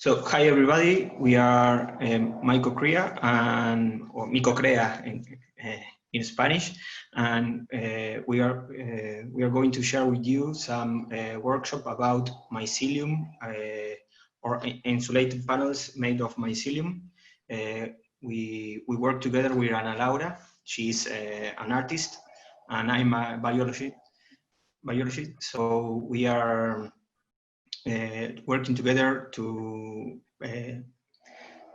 So hi everybody, we are Mycocrea or Mycocrea in Spanish, and we are going to share with you some workshop about mycelium or insulated panels made of mycelium. We work together with Ana Laura. She's an artist, and I'm a biologist. So we are working together to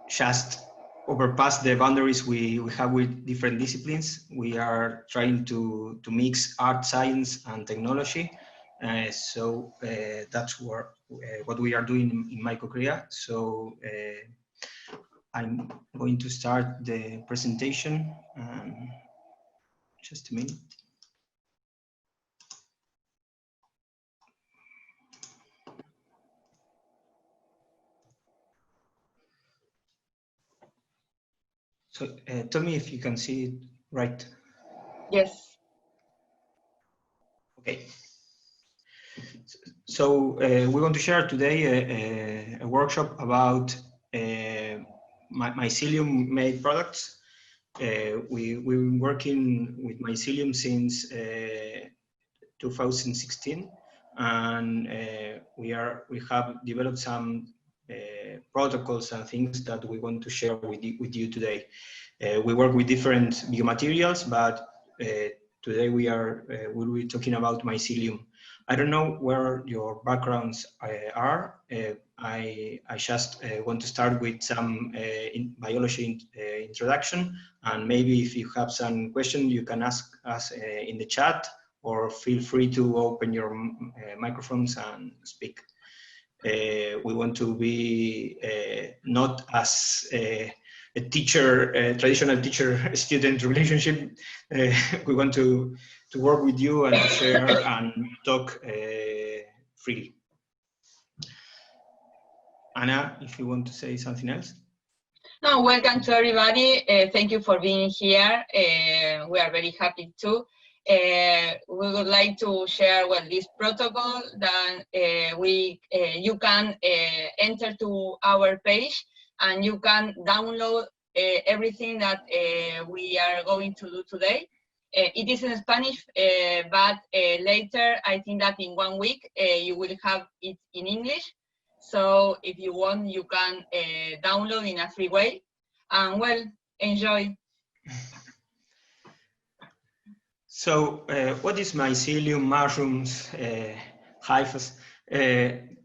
just overpass the boundaries we have with different disciplines. We are trying to mix art, science, and technology. So that's what we are doing in Mycocrea. So I'm going to start the presentation. Just a minute. So tell me if you can see it right. Yes. Okay. So we want to share today a workshop about mycelium-made products. We've been working with mycelium since 2016, and we have developed some protocols and things that we want to share with you today. We work with different biomaterials, but today we'll be talking about mycelium. I don't know where your backgrounds are. I just want to start with some biology introduction, and maybe if you have some question, you can ask us in the chat, or feel free to open your microphones and speak. We want to be not as a traditional teacher-student relationship. We want to work with you and to share and talk freely. Anna, if you want to say something else. No, welcome to everybody. Thank you for being here. We are very happy too. We would like to share this protocol that you can enter to our page, and you can download everything that we are going to do today. It is in Spanish, but later, I think that in 1 week, you will have it in English. So if you want, you can download in a free way, and well, enjoy. So what is mycelium, mushrooms, hyphas?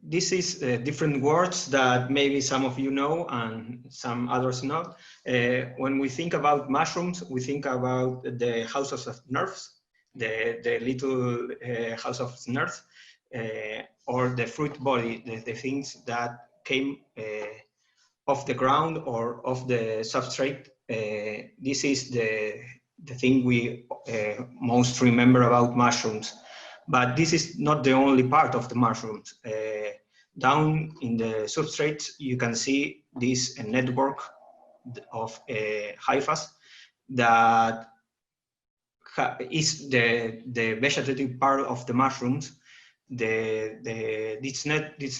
This is different words that maybe some of you know and some others not. When we think about mushrooms, we think about the houses of nerves, the little house of nerves, or the fruit body, the things that came off the ground or off the substrate. This is the thing we most remember about mushrooms. But this is not the only part of the mushrooms. Down in the substrates, you can see this network of hyphas that is the vegetative part of the mushrooms. This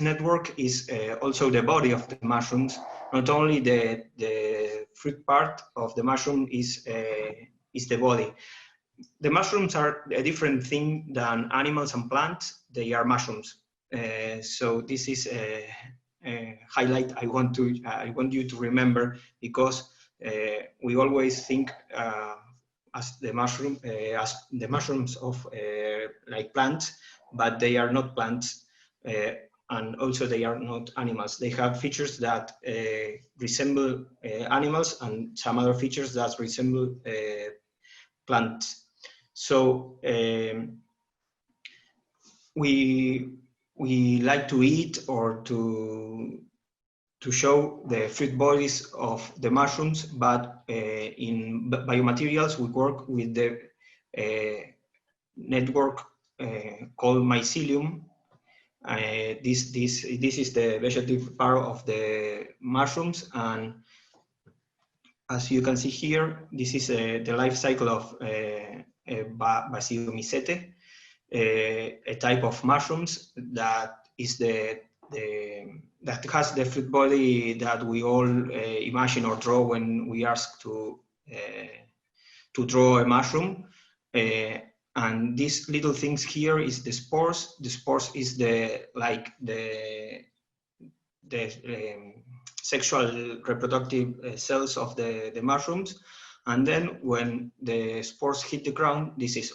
network is also the body of the mushrooms. Not only the fruit part of the mushroom is the body. The mushrooms are a different thing than animals and plants. They are mushrooms. So this is a highlight I want you to remember, because we always think as the mushrooms of like plants, but they are not plants, and also they are not animals. They have features that resemble animals and some other features that resemble plants. So we like to eat or to show the fruit bodies of the mushrooms, but in biomaterials we work with the network called mycelium. This is the vegetative part of the mushrooms, and as you can see here, this is the life cycle of Basidiomycete, a type of mushrooms that is the that has the fruit body that we all imagine or draw when we ask to draw a mushroom. And these little things here is the spores. The spores is the sexual reproductive cells of the mushrooms. And then when the spores hit the ground, this is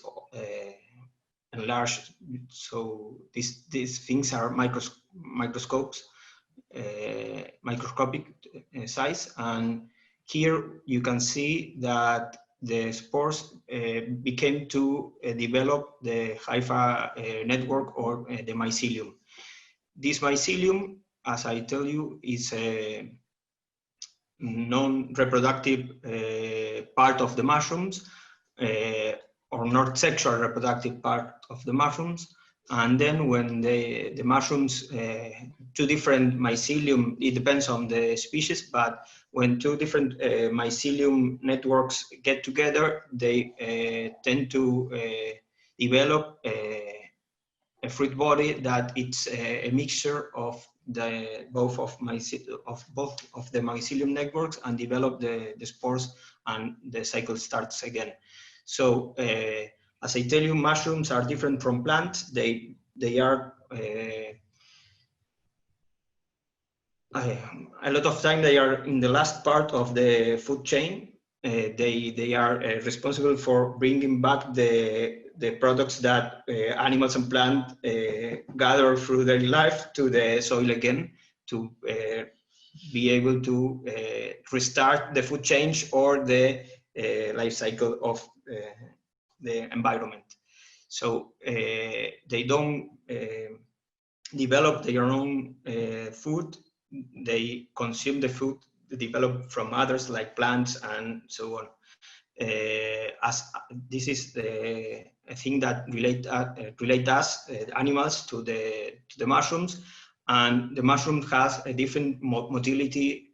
enlarged. So these things are microscopes, microscopic size. And here you can see that the spores became to develop the hyphae network, or the mycelium. This mycelium, as I tell you, is a non-reproductive part of the mushrooms, or not sexual reproductive part of the mushrooms. And then when the mushrooms, two different mycelium, it depends on the species, but when two different mycelium networks get together, they tend to develop a fruit body that it's a mixture of both of the mycelium networks, and develop the spores, and the cycle starts again. So as I tell you, mushrooms are different from plants. They are a lot of time they are in the last part of the food chain. They are responsible for bringing back the products that animals and plants gather through their life to the soil again, to be able to restart the food chain or the life cycle of the environment. So they don't develop their own food. They consume the food developed from others, like plants and so on. As this is a thing that relate us animals to the mushrooms, and the mushroom has a different motility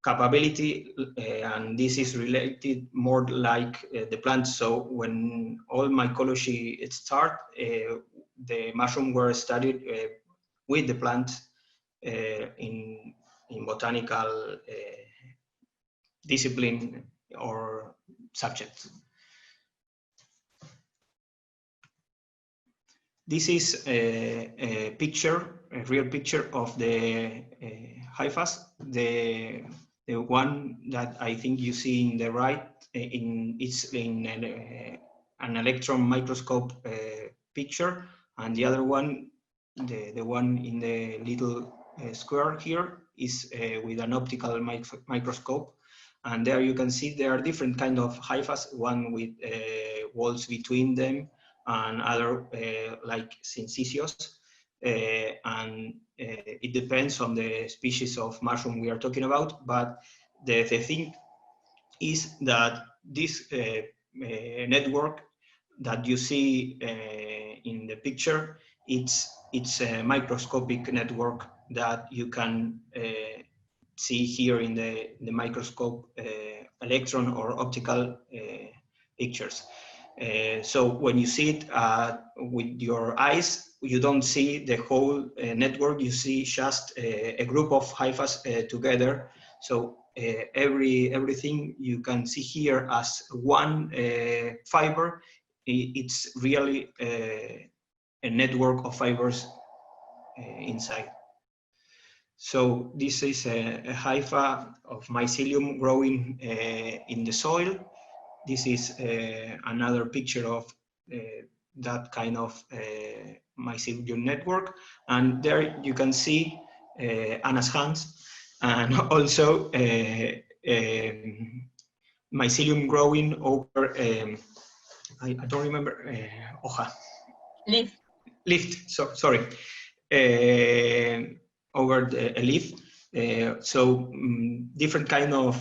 capability, and this is related more like the plants. So when all mycology started, the mushroom were studied with the plants in botanical discipline or subject. This is a picture, a real picture of the hyphas. The one that I think you see in the right, it's in an electron microscope picture, and the other one, the one in the little square here, is with an optical microscope. And there you can see there are different kind of hyphas, one with walls between them, and other like syncytios. And it depends on the species of mushroom we are talking about. But the thing is that this network that you see in the picture, it's a microscopic network that you can see here in the microscope electron or optical pictures. So when you see it with your eyes, you don't see the whole network, you see just a group of hyphas together. So everything you can see here as one fiber, it's really a network of fibers inside. So this is a hypha of mycelium growing in the soil. This is another picture of that kind of mycelium network. And there you can see Anna's hands, and also mycelium growing over, I don't remember, hoja. Leaf, sorry. Over a leaf. So different kind of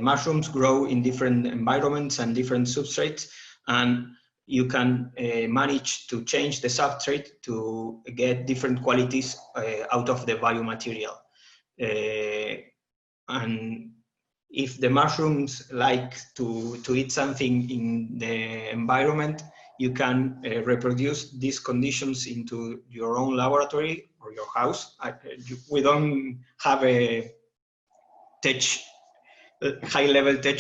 mushrooms grow in different environments and different substrates, and you can manage to change the substrate to get different qualities out of the biomaterial. And if the mushrooms like to eat something in the environment, you can reproduce these conditions into your own laboratory or your house. We don't have a high-level tech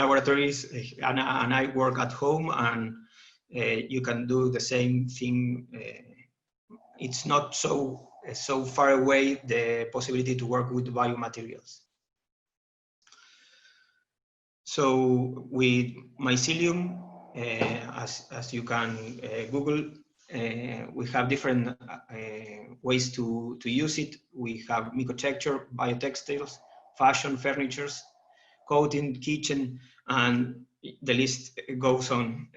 laboratories, and I work at home, and you can do the same thing. It's not so far away, the possibility to work with biomaterials. So with Mycelium, as you can Google, we have different ways to use it. We have microtexture, biotextiles, fashion, furnitures, coating, kitchen, and the list goes on.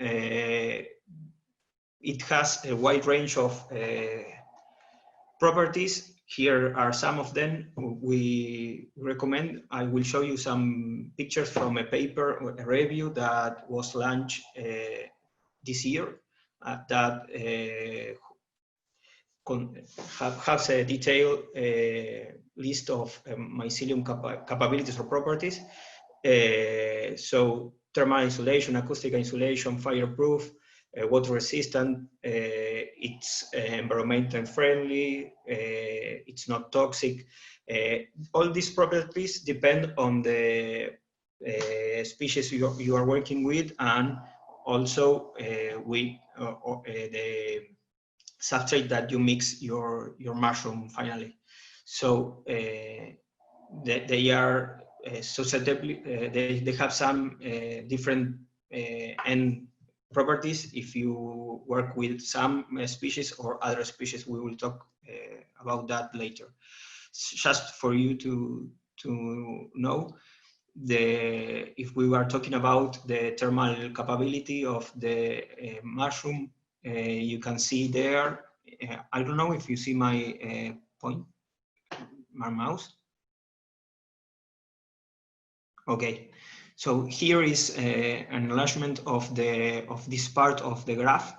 It has a wide range of properties. Here are some of them we recommend. I will show you some pictures from a paper, a review that was launched this year that has a detailed list of mycelium capabilities or properties. So thermal insulation, acoustic insulation, fireproof, water resistant, it's environmental friendly, it's not toxic. All these properties depend on the species you are working with, and also with the substrate that you mix your mushroom finally. So they are susceptible, they have some different end properties if you work with some species or other species. We will talk about that later. Just for you to know, if we were talking about the thermal capability of the mushroom, you can see there, I don't know if you see my my mouse. Okay, so here is an enlargement of this part of the graph.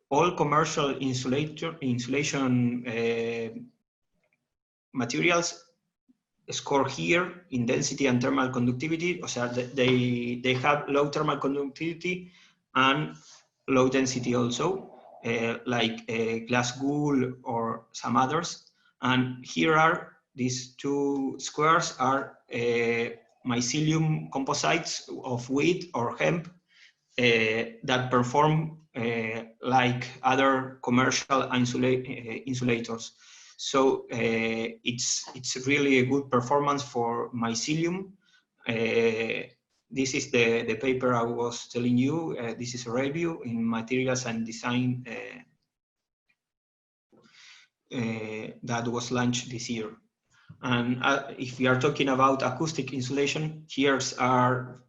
All commercial insulation materials score here in density and thermal conductivity. So they have low thermal conductivity and low density also, like glass wool or some others. And here are these two squares are mycelium composites of wheat or hemp that perform like other commercial insulators. So it's really a good performance for mycelium. This is the paper I was telling you. This is a review in Materials and Design that was launched this year. And if we are talking about acoustic insulation, here are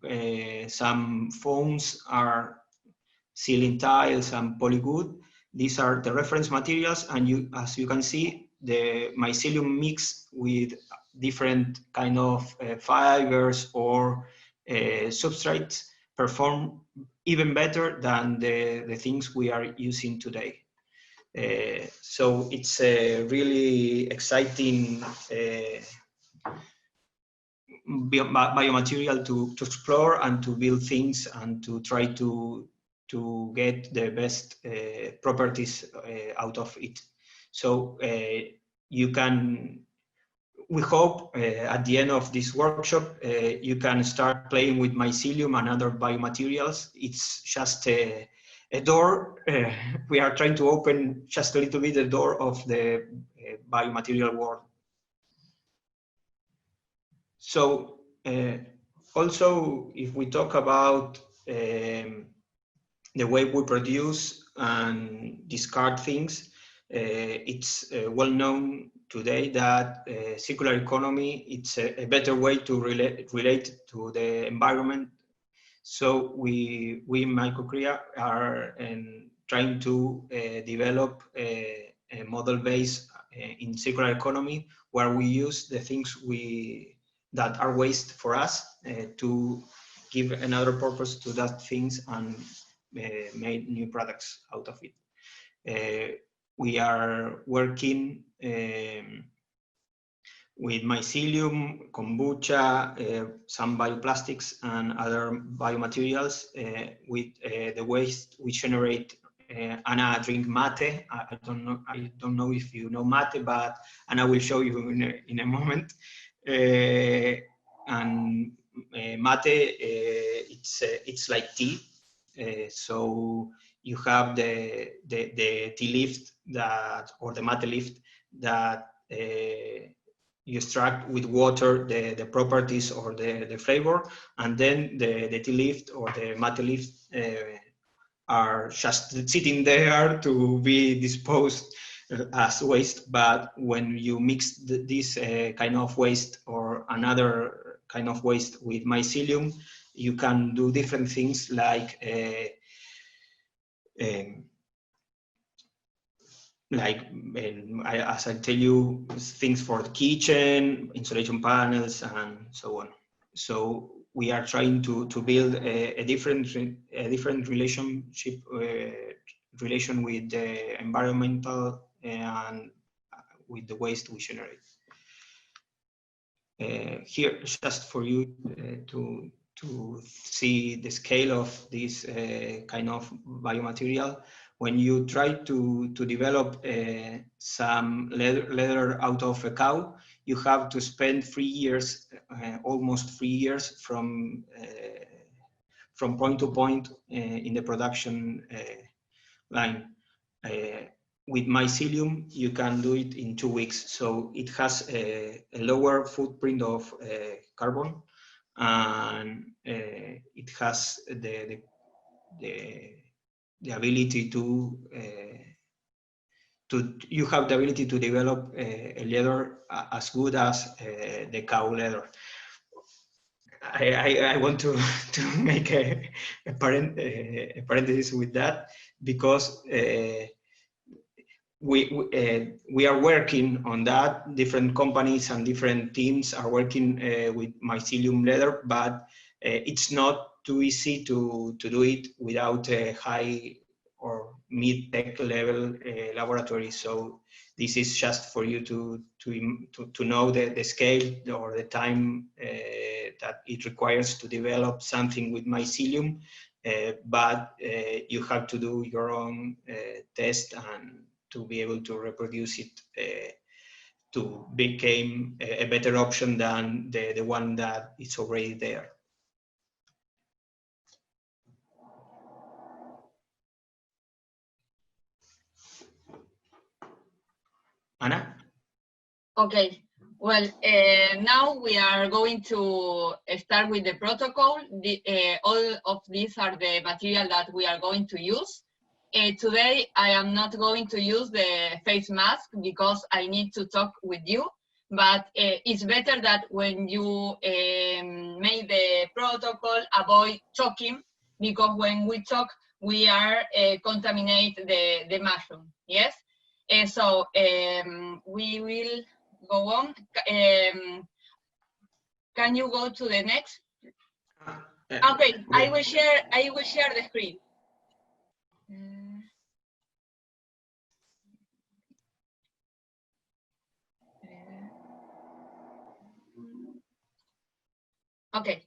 some foams, are ceiling tiles and polywood. These are the reference materials, and as you can see, the mycelium mix with different kind of fibers or substrates perform even better than the things we are using today. So it's a really exciting biomaterial to explore and to build things and to try to get the best properties out of it. So we hope at the end of this workshop you can start playing with mycelium and other biomaterials. It's just a door. We are trying to open just a little bit the door of the biomaterial world. So also, if we talk about the way we produce and discard things, it's well known today that circular economy, it's a better way to relate to the environment. So we in Mycocrea are trying to develop a model base in circular economy where we use the things that are waste for us to give another purpose to that things and made new products out of it. We are working with mycelium, kombucha, some bioplastics and other biomaterials. With the waste we generate, Anna drink mate. I don't know if you know mate, but Anna will show you in a moment. And mate, it's like tea. So you have the tea leaf that, or the mate leaf that you extract with water the properties or the flavor, and then the tea leaf or the mate leaf are just sitting there to be disposed as waste. But when you mix this kind of waste or another kind of waste with mycelium, you can do different things like as I tell you, things for the kitchen, insulation panels, and so on. So we are trying to build a different relationship relation with the environmental and with the waste we generate. Here, just for you to see the scale of this kind of biomaterial. When you try to develop some leather out of a cow, you have to spend 3 years, almost 3 years from point to point in the production line. With mycelium, you can do it in 2 weeks. So it has a lower footprint of carbon, and it has the ability to you have the ability to develop a leather as good as the cow leather. I want to make a parenthesis with that, because we are working on that. Different companies and different teams are working with mycelium leather, but it's not too easy to do it without a high or mid-tech level laboratory. So this is just for you to know the scale or the time that it requires to develop something with mycelium, but you have to do your own test and to be able to reproduce it to become a better option than the one that is already there. Anna? Okay, well, now we are going to start with the protocol. All of these are the material that we are going to use. Today, I am not going to use the face mask because I need to talk with you, but it's better that when you make the protocol, avoid talking, because when we talk, we are contaminate the mushroom, yes? So we will go on. Can you go to the next? Okay, I will share the screen. Okay.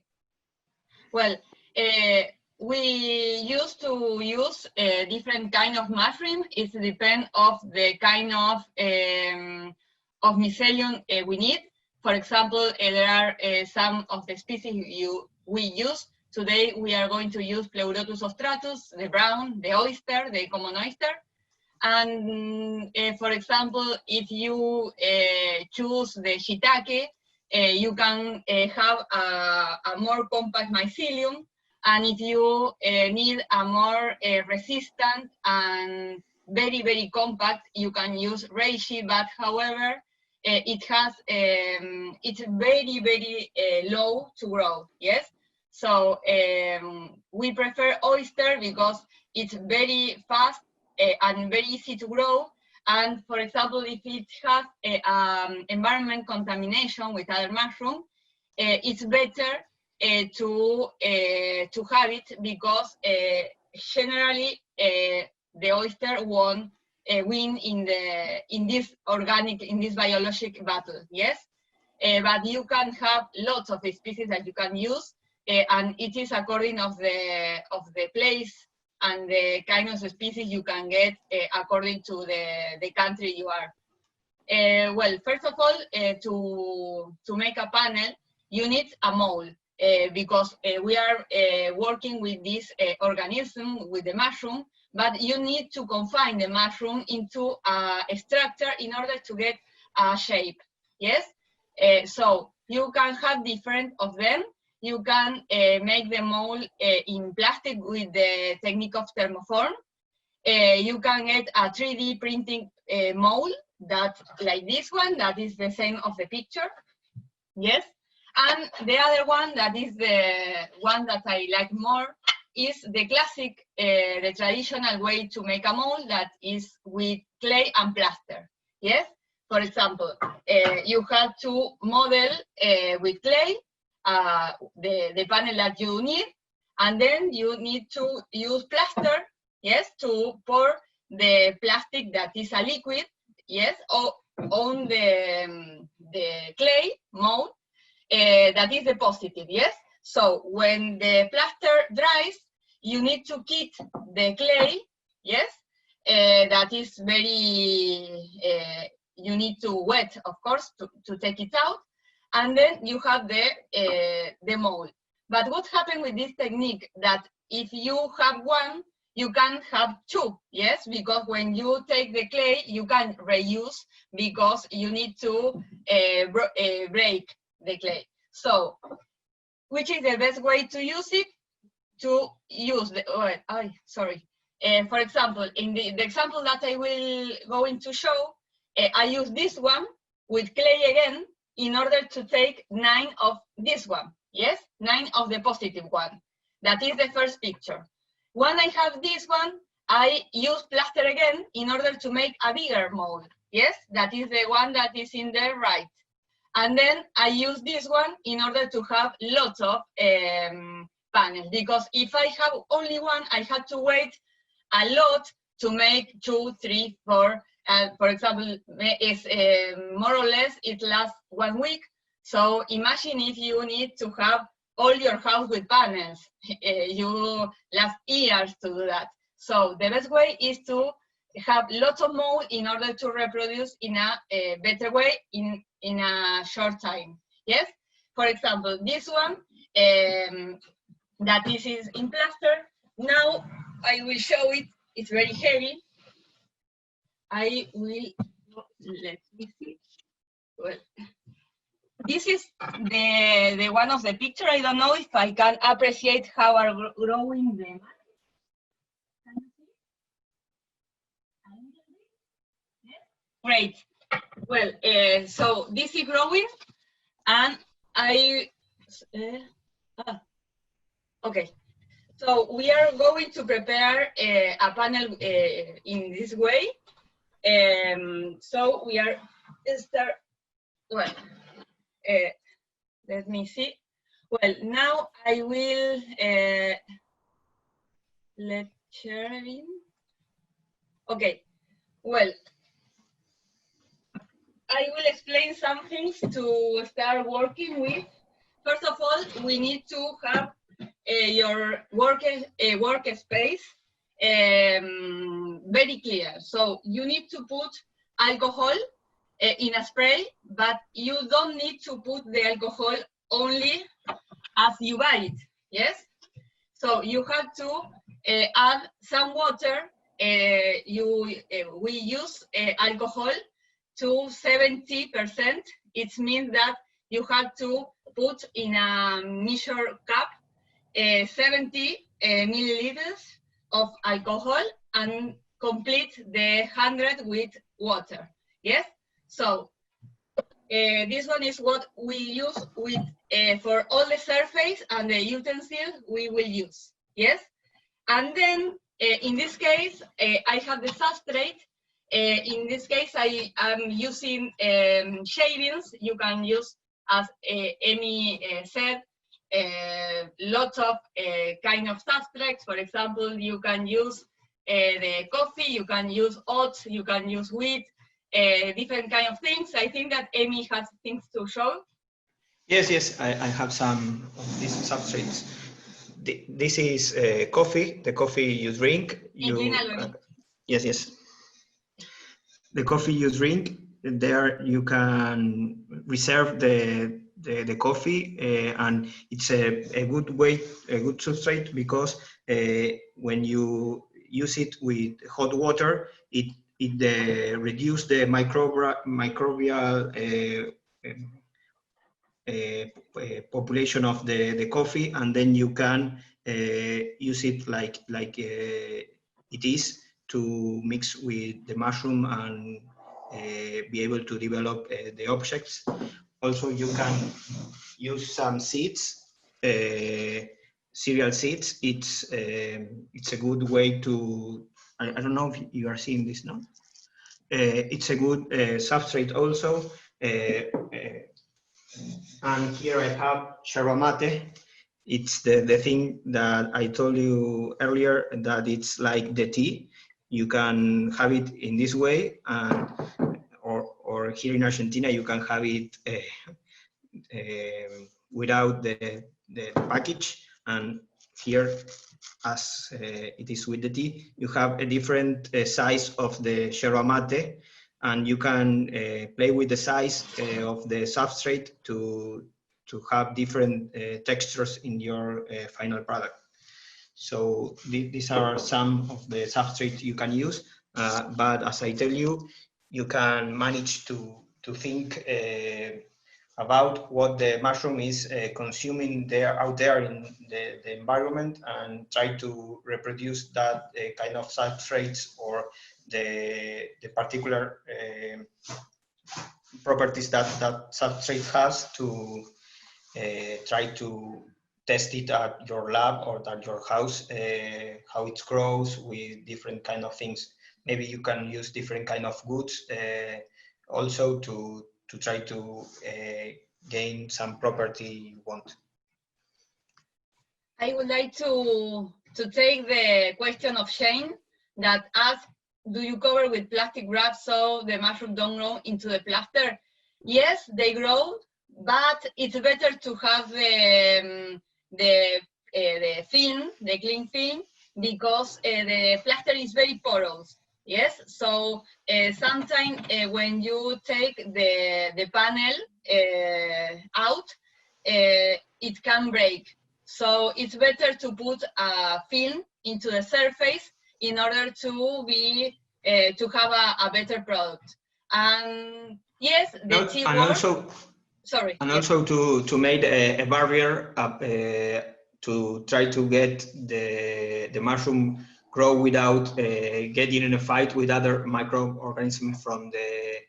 Well, we used to use different kind of mushroom. It depends of the kind of mycelium we need. For example, there are some of the species we use. Today we are going to use Pleurotus ostratus, the brown, the oyster, the common oyster. And for example, if you choose the shiitake, you can have a more compact mycelium. And if you need a more resistant and very, very compact, you can use reishi, but however, it has, it's very, very low to grow, yes? So we prefer oyster because it's very fast and very easy to grow. And for example, if it has environment contamination with other mushroom, it's better to have it, because generally the oyster won't win in this biologic battle. Yes. but you can have lots of species that you can use, and it is according of the place and the kind of species you can get according to the country you are. Well, first of all, to make a panel, you need a mold because we are working with this organism, with the mushroom, but you need to confine the mushroom into a structure in order to get a shape, yes? So you can have different of them. You can make the mold in plastic with the technique of thermoform. You can get a 3D printing mold that, like this one, that is the same of the picture, yes? And the other one, that is the one that I like more, is the classic, the traditional way to make a mold, that is with clay and plaster, yes? For example, you have to model with clay the panel that you need, and then you need to use plaster, yes, to pour the plastic that is a liquid, yes, on the clay mold that is the positive, yes? So when the plaster dries, you need to keep the clay, yes? That is very, you need to wet, of course, to take it out. And then you have the mold. But what happened with this technique, that if you have one, you can have two, yes? Because when you take the clay, you can reuse, because you need to break the clay. So, which is the best way to use it? To use the, for example, in the example that I will going to show, I use this one with clay again in order to take 9 of this one, yes? 9 of the positive one. That is the first picture. When I have this one, I use plaster again in order to make a bigger mold, yes? That is the one that is in the right. And then I use this one in order to have lots of panels, because if I have only one, I have to wait a lot to make 2, 3, 4. For example, it's more or less, it lasts 1 week. So imagine if you need to have all your house with panels, you last years to do that. So the best way is to have lots of mold in order to reproduce in a better way in a short time, yes? For example, this one, that this is in plaster. Now I will show it, it's very heavy. I will, let me see. Well, this is the one of the picture. I don't know if I can appreciate how are growing them. Great. Well, so this is growing, and okay. So we are going to prepare a panel in this way. So we are start. Well, let me see. Well, now I will let share in. Okay. Well, I will explain some things to start working with. First of all, we need to have your workspace very clear. So you need to put alcohol in a spray, but you don't need to put the alcohol only as you buy it, yes? So you have to add some water. We use alcohol to 70%. It means that you have to put in a measure cup 70 milliliters of alcohol and complete the 100 with water, yes? So this one is what we use with for all the surface and the utensils we will use, yes? And then in this case, I have the substrate. In this case, I am using shavings. You can use, as Amy said, lots of kind of substrates. For example, you can use the coffee, you can use oats, you can use wheat, different kind of things. I think that Amy has things to show. Yes, I have some of these substrates. This is coffee, the coffee you drink. Yes. The coffee you drink, there you can reserve the coffee, and it's a good way, a good substrate, because when you use it with hot water, it reduces the microbial population of the coffee, and then you can use it like it is, to mix with the mushroom and be able to develop the objects. Also, you can use some seeds, cereal seeds. It's a good way to. I don't know if you are seeing this now. It's a good substrate also. And here I have yerba mate. It's the thing that I told you earlier, that it's like the tea. You can have it in this way, and or here in Argentina you can have it without the package. And here, as it is with the tea, you have a different size of the yerba mate, and you can play with the size of the substrate to have different textures in your final product. So these are some of the substrates you can use, but as I tell you, you can manage to think about what the mushroom is consuming out there in the environment, and try to reproduce that kind of substrates, or the particular properties that substrate has, to try to test it at your lab or at your house, how it grows with different kind of things. Maybe you can use different kind of goods also to try to gain some property you want. I would like to take the question of Shane that asks, do you cover with plastic wrap so the mushroom don't grow into the plaster? Yes, they grow, but it's better to have the film, the clean film, because the plaster is very porous. Yes, so sometimes when you take the panel out, it can break. So it's better to put a film into the surface in order to be to have a better product. And yes, the tea sorry. And also to make a barrier up, to try to get the mushroom grow without getting in a fight with other microorganisms from the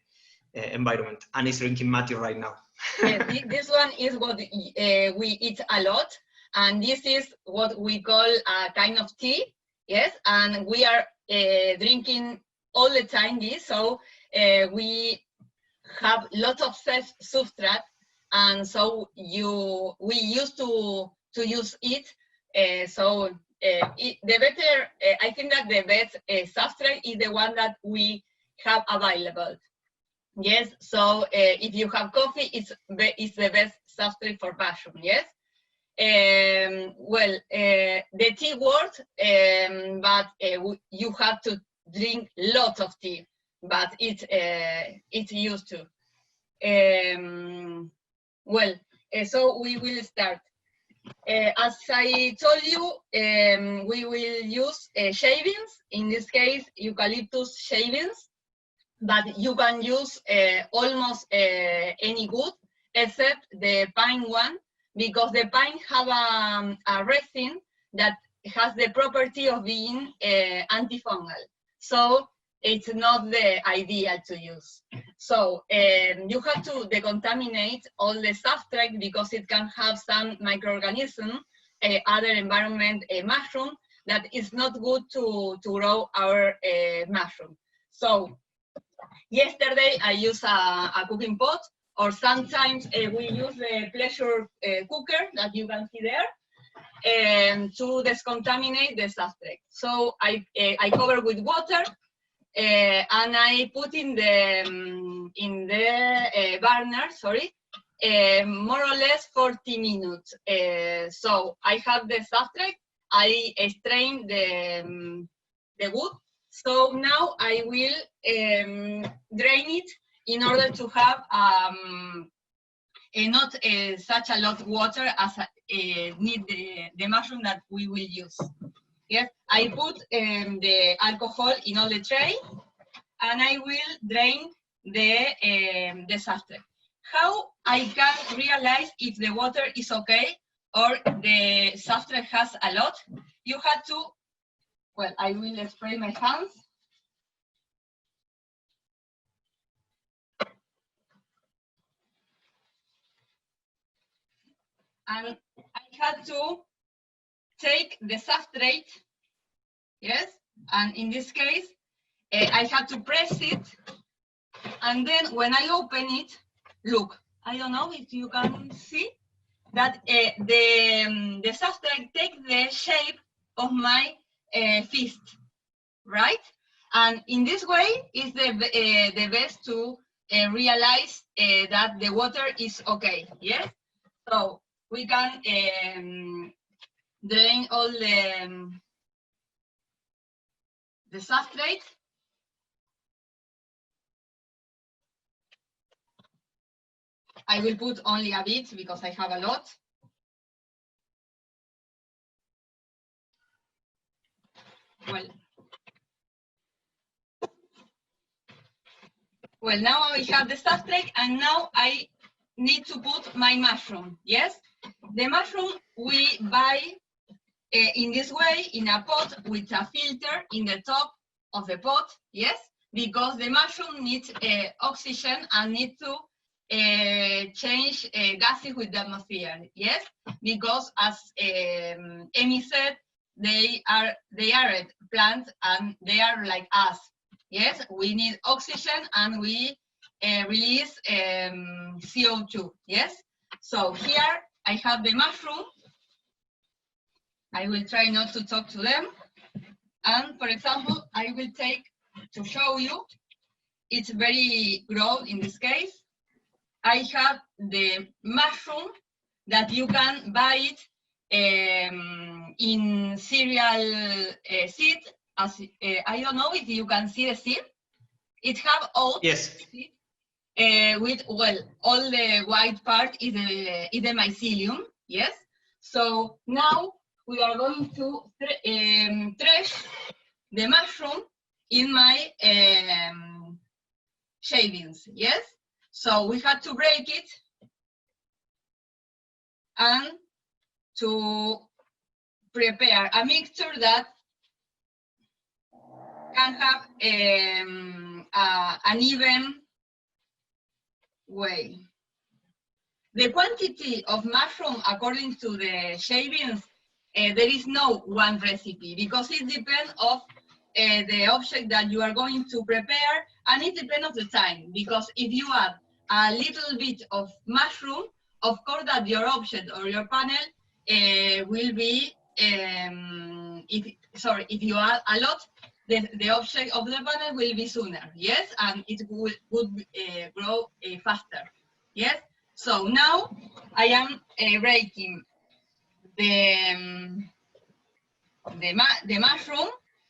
environment. And it's drinking Matthew right now. Yes, this one is what we eat a lot, and this is what we call a kind of tea. Yes, and we are drinking all the time this, so we have lots of substrate, and so we used to use it. The better, I think that the best substrate is the one that we have available. Yes, so if you have coffee, it's the best substrate for mushroom. Yes. The tea works, but you have to drink lots of tea. But it's used to. So we will start. As I told you, we will use shavings. In this case, eucalyptus shavings. But you can use almost any wood except the pine one, because the pine have a resin that has the property of being antifungal. So it's not the ideal to use. So you have to decontaminate all the substrate, because it can have some microorganism, other environment mushroom, that is not good to grow our mushroom. So yesterday I use a cooking pot, or sometimes we use the pressure cooker that you can see there, to discontaminate the substrate. So I cover with water, and I put in the burner, more or less 40 minutes. So I have the substrate, I strain the wood. So now I will drain it in order to have not such a lot of water as need the mushroom that we will use. Yes, I put the alcohol in all the tray, and I will drain the substrate. How I can realize if the water is okay or the substrate has a lot? You have to, well, I will spray my hands. And I had to take the substrate, yes, and in this case, I had to press it, and then when I open it, look, I don't know if you can see that the substrate takes the shape of my fist, right? And in this way is the best to realize that the water is okay, yes? So we can drain all the substrate. I will put only a bit because I have a lot. Well, now I have the substrate, and now I need to put my mushroom, yes? The mushroom we buy in this way, in a pot with a filter in the top of the pot, yes? Because the mushroom needs oxygen and needs to change gases with the atmosphere, yes? Because as Emi said, they are plants and they are like us, yes? We need oxygen and we release CO2, yes? So here I have the mushroom. I will try not to talk to them. And for example, I will take, to show you, it's very grown in this case. I have the mushroom that you can buy it in cereal seed. As, I don't know if you can see the seed. It have oats. Yes. With, well, all the white part is the mycelium, yes? So now we are going to thresh the mushroom in my shavings, yes? So we had to break it and to prepare a mixture that can have an even way. The quantity of mushroom according to the shavings, there is no one recipe because it depends of the object that you are going to prepare, and it depends of the time, because if you add a little bit of mushroom, of course that your object or your panel will be, if you add a lot, the object of the panel will be sooner, yes, and it would grow faster, yes. So now I am breaking the mushroom,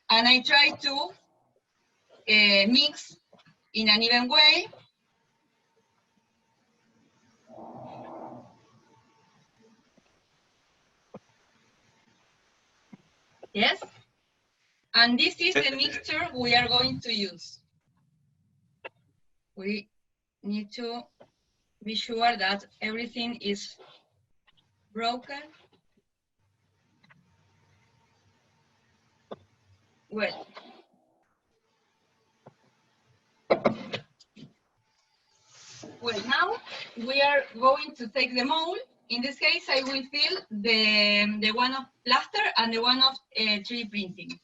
and I try to mix in an even way. Yes, and this is the mixture we are going to use. We need to be sure that everything is broken. Well, now we are going to take the mold. In this case, I will fill the one of plaster and the one of 3D printing.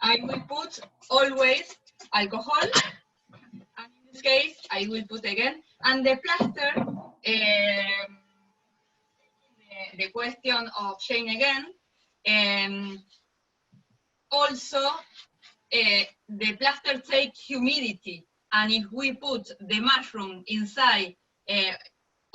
I will put always alcohol, and in this case, I will put again, and the plaster, the question of Shane again, also the plaster takes humidity, and if we put the mushroom inside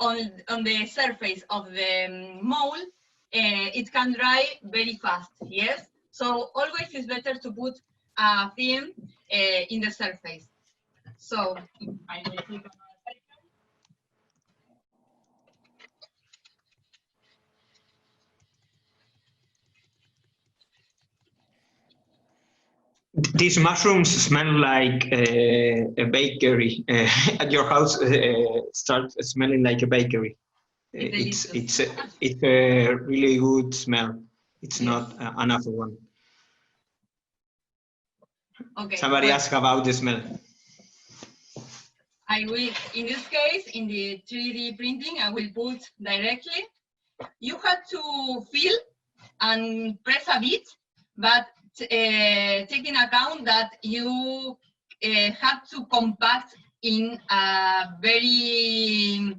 on the surface of the mold, it can dry very fast, yes? So always it's better to put a film in the surface. So I will take another paper. These mushrooms smell like a bakery. At your house, start smelling like a bakery. It's a really good smell. It's yes. not another one. Okay. Somebody well, asked about the smell. I will, in this case, in the 3D printing, I will put directly. You have to feel and press a bit, but take in account that you have to compact in a very,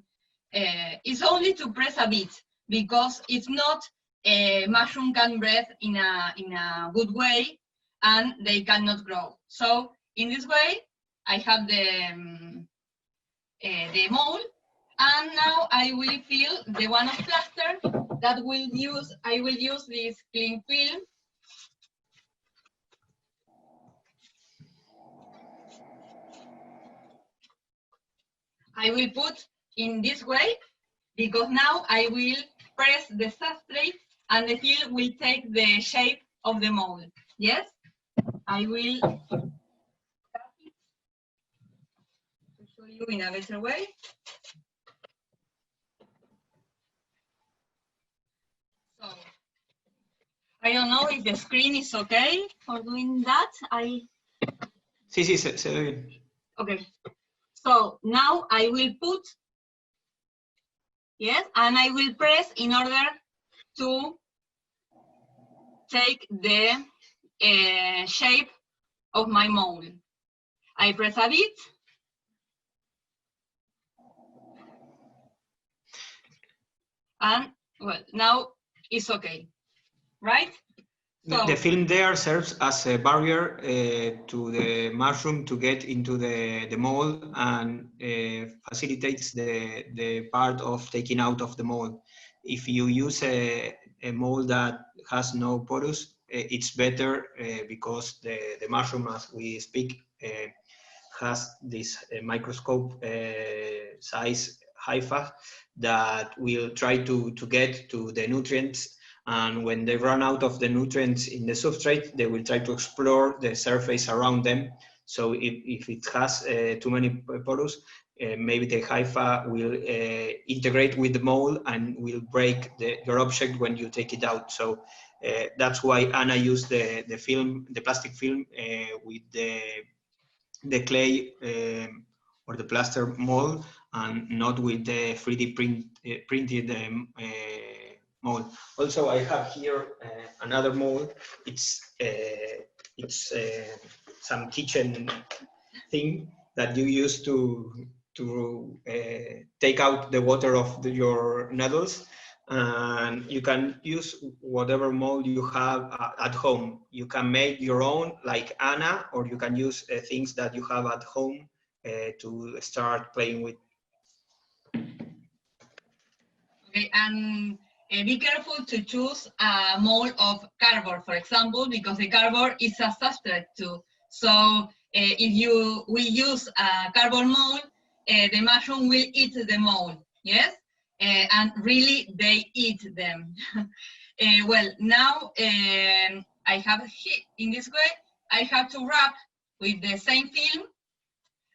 it's only to press a bit, because if not, mushroom can breathe in a good way, and they cannot grow. So in this way, I have the mold, and now I will fill the one of plaster that I will use this cling film. I will put in this way, because now I will press the substrate and the film will take the shape of the mold. Yes, I will cut it to show you in a better way. So I don't know if the screen is okay for doing that. Sí, se ve bien. Okay. So now I will put, yes, and I will press in order to take the shape of my mold. I press a bit. And well, now it's okay, right? So, the film there serves as a barrier to the mushroom to get into the mold, and facilitates the part of taking out of the mold. If you use a mold that has no porous, it's better because the mushroom, as we speak, has this microscope size hyphae that will try to get to the nutrients, and when they run out of the nutrients in the substrate, they will try to explore the surface around them. So if it has too many porous, maybe the hyphae will integrate with the mold and will break your object when you take it out. So that's why Anna used the film, the plastic film, with the clay or the plaster mold, and not with the 3D printed mold. Also, I have here another mold. It's some kitchen thing that you use to take out the water of your noodles. And you can use whatever mold you have at home. You can make your own, like Anna, or you can use things that you have at home to start playing with. okay, and be careful to choose a mold of cardboard, for example, because the cardboard is a substrate too. So if you will use a cardboard mold, the mushroom will eat the mold, yes? And really, they eat them. Well, now I have in this way, I have to wrap with the same film,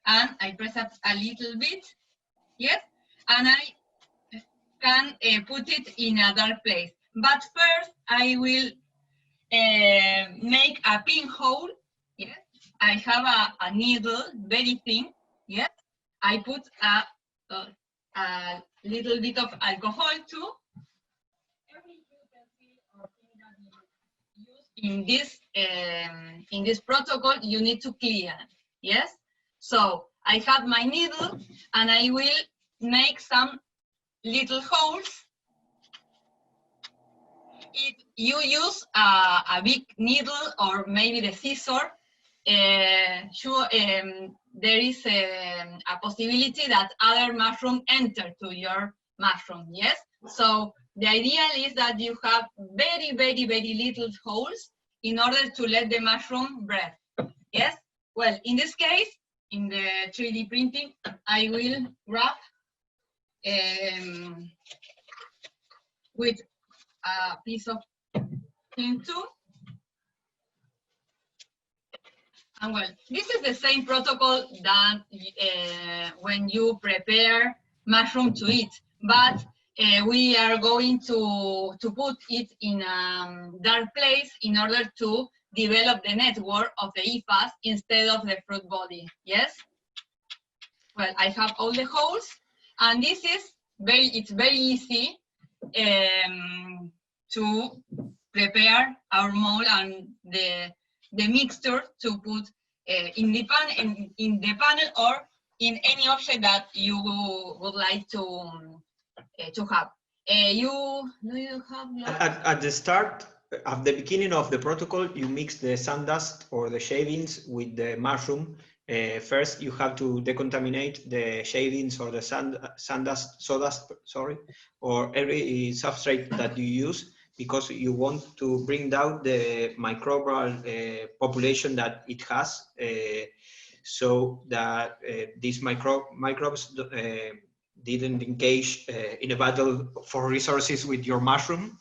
and I press up a little bit, yes? And I can put it in a dark place. But first, I will make a pinhole, yes? I have a needle, very thin, yes? I put a little bit of alcohol too. In this protocol, you need to clear, yes? So I have my needle, and I will make some little holes. If you use a big needle or maybe the scissor, there is a possibility that other mushroom enter to your mushroom, yes? So the idea is that you have very, very, very little holes in order to let the mushroom breathe, yes? Well, in this case, in the 3D printing, I will wrap with a piece of thin tube. And well, this is the same protocol that when you prepare mushroom to eat, but we are going to put it in a dark place in order to develop the network of the hyphae instead of the fruit body, yes? Well, I have all the holes, and this is it's very easy to prepare our mold and the mixture to put in the panel or in any object that you would like to have. You have at the start, at the beginning of the protocol, you mix the sandust or the shavings with the mushroom. First, you have to decontaminate the shavings or the sawdust, sorry, or every substrate that you use, because you want to bring down the microbial population that it has, so that these microbes didn't engage in a battle for resources with your mushroom.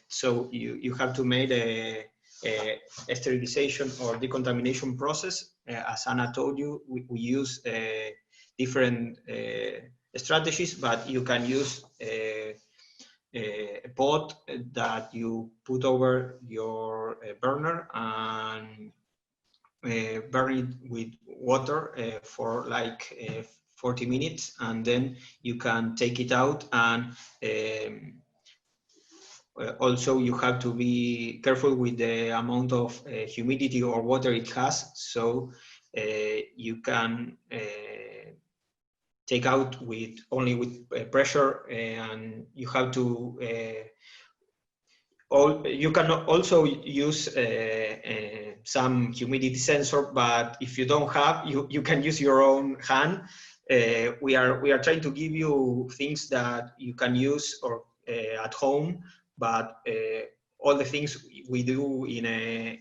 So you have to make a sterilization or decontamination process. As Anna told you, we use different strategies, but you can use a pot that you put over your burner and burn it with water for like 40 minutes, and then you can take it out. And also you have to be careful with the amount of humidity or water it has, so you can take out with only with pressure, and you have to you can also use some humidity sensor, but if you don't have, you can use your own hand. We are trying to give you things that you can use or at home, but all the things we do in a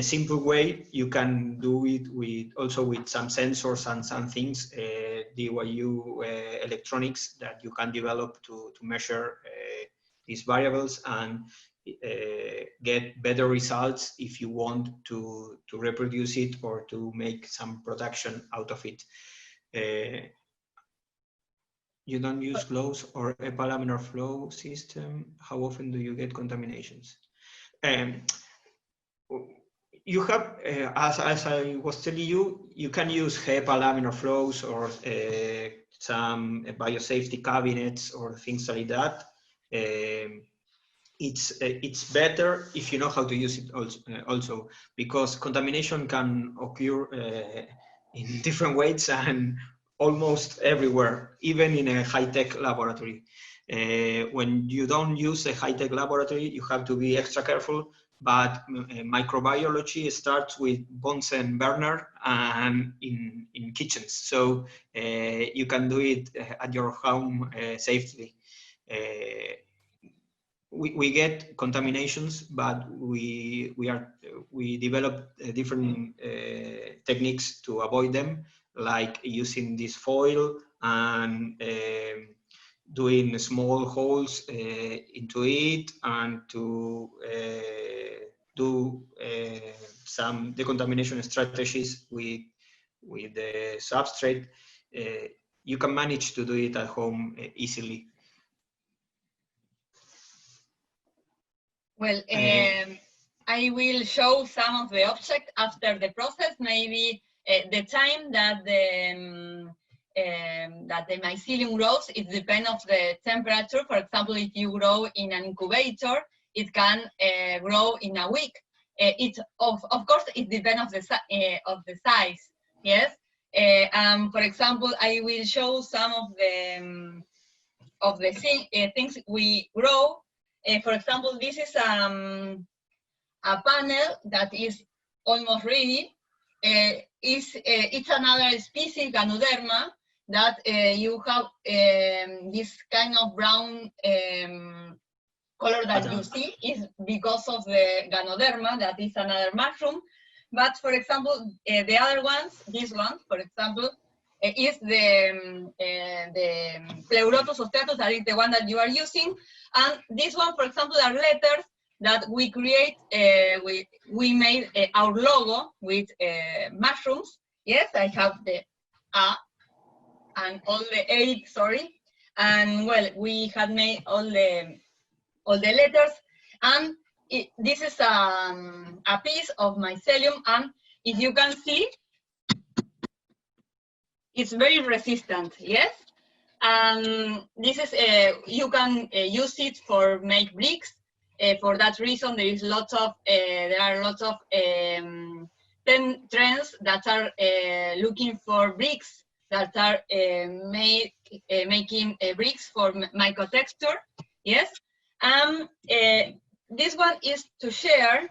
simple way, you can do it with also with some sensors and some things, DIY electronics that you can develop to measure these variables and get better results if you want to reproduce it or to make some production out of it. You don't use flows or a laminar flow system. How often do you get contaminations? You have, as I was telling you, you can use HEPA laminar flows or some biosafety cabinets or things like that. It's better if you know how to use it also, because contamination can occur in different ways and almost everywhere, even in a high-tech laboratory. When you don't use a high-tech laboratory, you have to be extra careful, but microbiology starts with Bunsen burner and in kitchens, so you can do it at your home safely. We get contaminations, but we develop different techniques to avoid them, like using this foil and doing small holes into it, and to do some decontamination strategies with the substrate. You can manage to do it at home easily. Well, I will show some of the objects after the process. Maybe the time that the mycelium grows, it depends on the temperature. For example, if you grow in an incubator, it can grow in a week. Of course, it depends on the size. Yes. For example, I will show some of the things we grow. For example, this is a panel that is almost ready. it's another species, Ganoderma, that you have this kind of brown color that you see is because of the Ganoderma, that is another mushroom. But for example, the other ones, this one, for example, is the Pleurotus ostratus, that is the one that you are using. And this one, for example, are letters that we create, we made our logo with mushrooms. Yes, I have the A and all the 8, sorry. And well, we had made all the letters. And this is a piece of mycelium. And if you can see, it's very resistant, yes? And this is, you can use it for make bricks. For that reason, there are lots of trends that are looking for bricks that are making bricks for microtexture, yes? This one is to share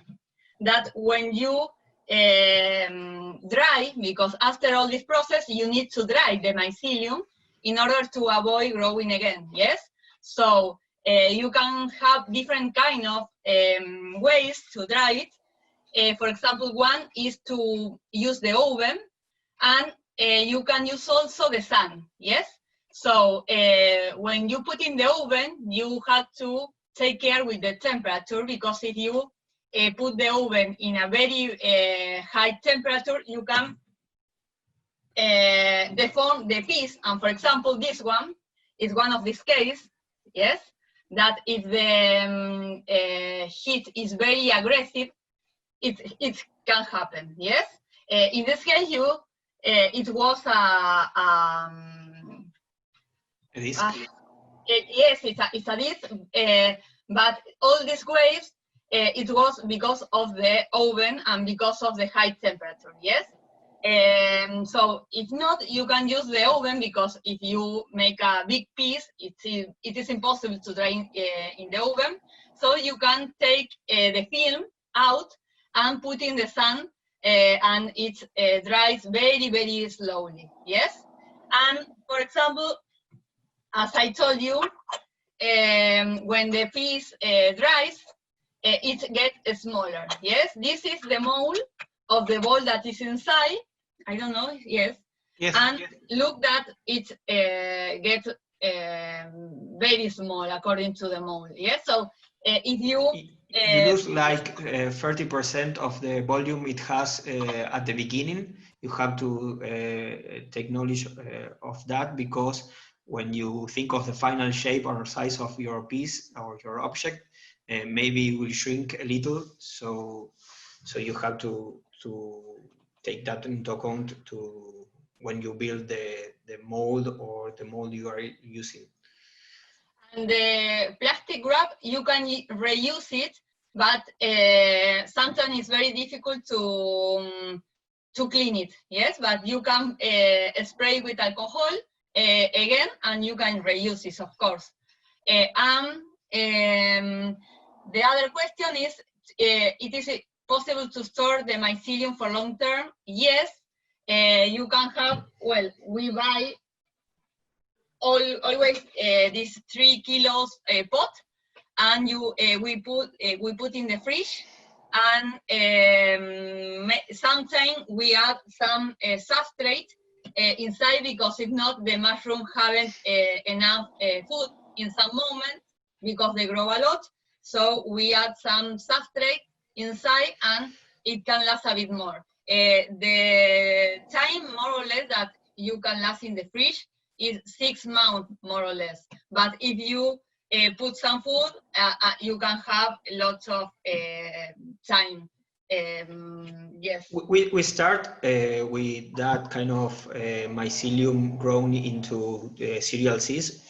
that when you dry, because after all this process, you need to dry the mycelium in order to avoid growing again, yes? So you can have different kind of ways to dry it. For example, one is to use the oven, and you can use also the sun, yes? So when you put in the oven, you have to take care with the temperature, because if you put the oven in a very high temperature, you can deform the piece. And for example, this one is one of these cases, yes, that if the heat is very aggressive, it can happen, yes. In this case, it was yes, it's a disc, but all these waves, it was because of the oven and because of the high temperature, yes? So if not, you can use the oven, because if you make a big piece, it is impossible to dry in the oven. So you can take the film out and put in the sun, and it dries very, very slowly, yes? And for example, as I told you, when the piece dries, it gets smaller, yes? This is the mold of the ball that is inside. I don't know, yes. Yes. And yes, look that it gets very small according to the mold, yes? So if you lose like 30% of the volume it has at the beginning, you have to take knowledge of that, because when you think of the final shape or size of your piece or your object, maybe it will shrink a little. So you have to take that into account when you build the mold or the mold you are using. And the plastic wrap, you can reuse it, but sometimes it's very difficult to clean it, yes? But you can spray with alcohol again, and you can reuse it, of course. The other question is, it is possible to store the mycelium for long term? Yes, you can have, well, we buy always this 3 kilos pot, and we put in the fridge, and sometimes we add some substrate inside, because if not, the mushroom haven't enough food in some moment, because they grow a lot. So we add some substrate inside, and it can last a bit more. The time, more or less, that you can last in the fridge is 6 months, more or less. But if you put some food, you can have lots of time. Yes. We start with that kind of mycelium grown into cereal seeds,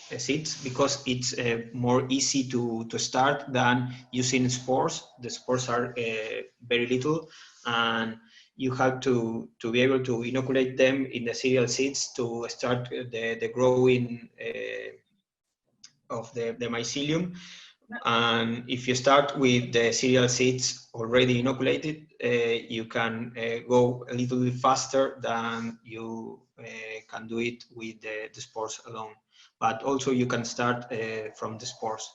because it's more easy to start than using spores. The spores are very little, and you have to be able to inoculate them in the cereal seeds to start the growing of the mycelium. And if you start with the cereal seeds already inoculated, you can go a little bit faster than you can do it with the spores alone. But also you can start from the spores.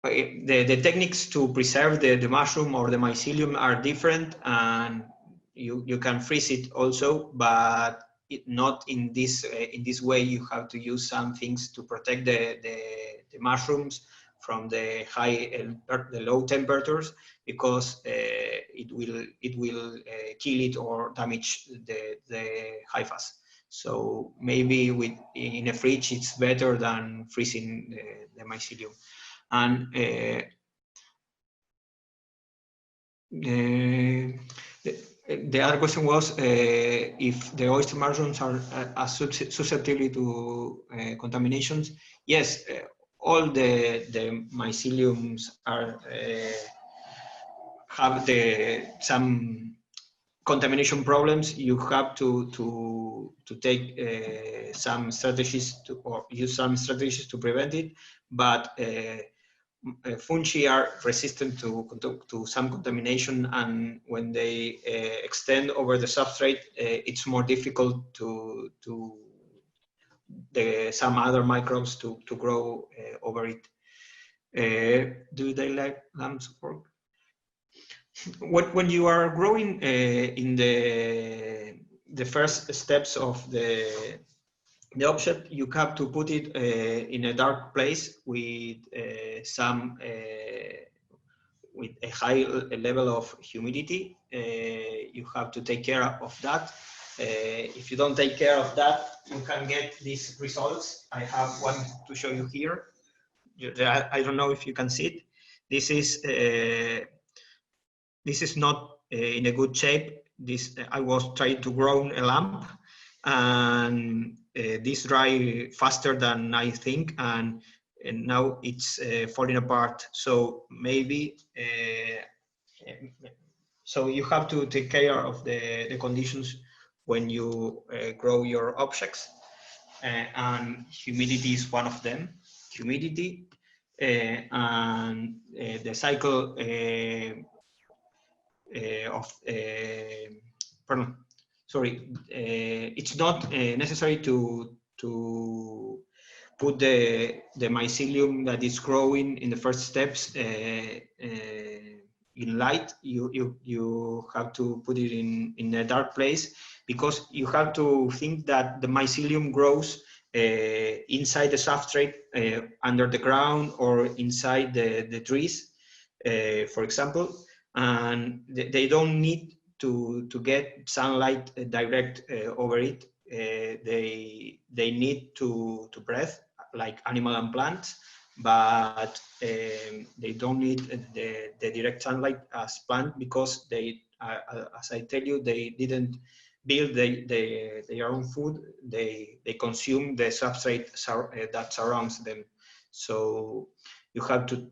The techniques to preserve the mushroom or the mycelium are different, and you can freeze it also, but not in this way. You have to use some things to protect the mushrooms from the low temperatures, because it will kill it or damage the hyphas. So maybe in a fridge it's better than freezing the mycelium. And the other question was if the oyster mushrooms are susceptible to contaminations. Yes, all the myceliums are have some contamination problems. You have to take some strategies or use some strategies to prevent it, but fungi are resistant to some contamination, and when they extend over the substrate, it's more difficult to some other microbes to grow over it. Do they like lamps work? When you are growing in the first steps of the object, you have to put it in a dark place with with a high level of humidity. You have to take care of that. If you don't take care of that, you can get these results. I have one to show you here. I don't know if you can see it. This is not in a good shape. I was trying to grow a lamp, and this dry faster than I think, and now it's falling apart. So maybe so you have to take care of the conditions when you grow your objects, and humidity is one of them. Humidity and the cycle it's not necessary to put the mycelium that is growing in the first steps in light. You have to put it in a dark place, because you have to think that the mycelium grows inside the substrate, under the ground, or inside the trees, for example, and they don't need to get sunlight direct over it. They need to breathe like animal and plants, but they don't need the direct sunlight as plant, because they, as I tell you, they didn't build their own food. They consume the substrate that surrounds them. So you have to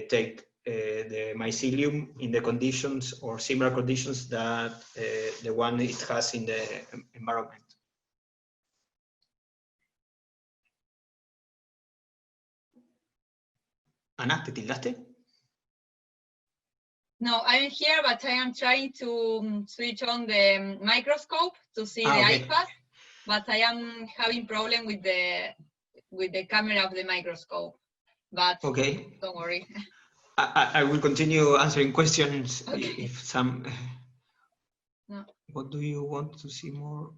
take the mycelium in the conditions or similar conditions that the one it has in the environment. Ana, ¿te tildaste? No, I'm here, but I am trying to switch on the microscope to see the hyphas, but I am having problem with the camera of the microscope. But okay, don't worry. I will continue answering questions if some. No. What do you want to see more?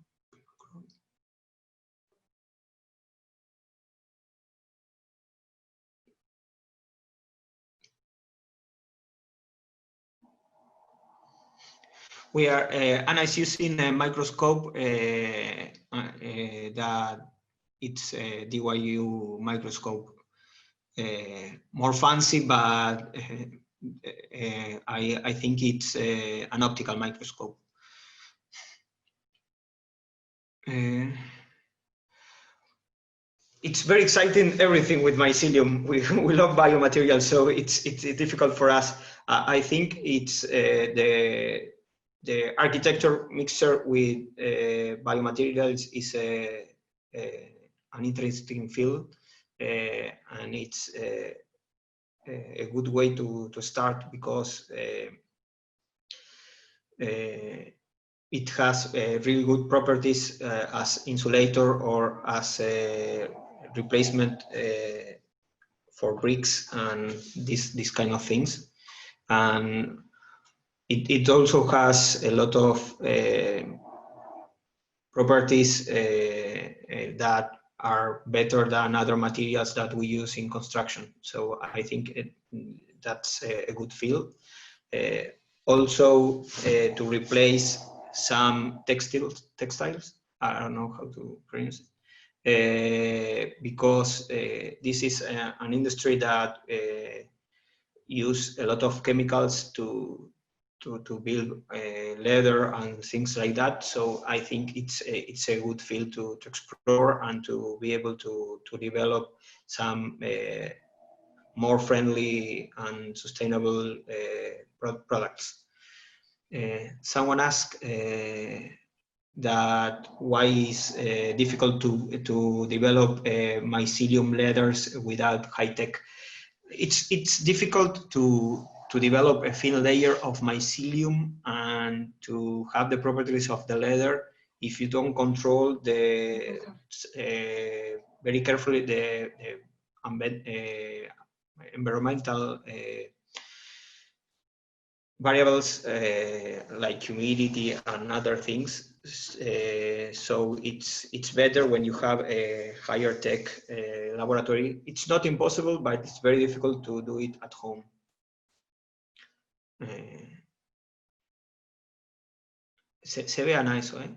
We are, Anna is using a microscope that it's a DYU microscope, more fancy, but I think it's an optical microscope. It's very exciting, everything with mycelium. We love biomaterials, so it's difficult for us. I think it's the architecture mixture with biomaterials is an interesting field, and it's a good way to start, because it has really good properties as insulator or as a replacement for bricks and this kind of things. And it also has a lot of properties that are better than other materials that we use in construction. So I think that's a good field. Also, to replace some textiles, I don't know how to pronounce it, because this is an industry that use a lot of chemicals to build leather and things like that. So I think it's a good field to explore and to be able to develop some more friendly and sustainable products. Someone asked that why is difficult to develop mycelium leathers without high tech. It's difficult to develop a thin layer of mycelium and to have the properties of the leather if you don't control the very carefully the environmental variables like humidity and other things. So it's better when you have a higher tech laboratory. It's not impossible, but it's very difficult to do it at home. Se ve Ana eso, ¿eh?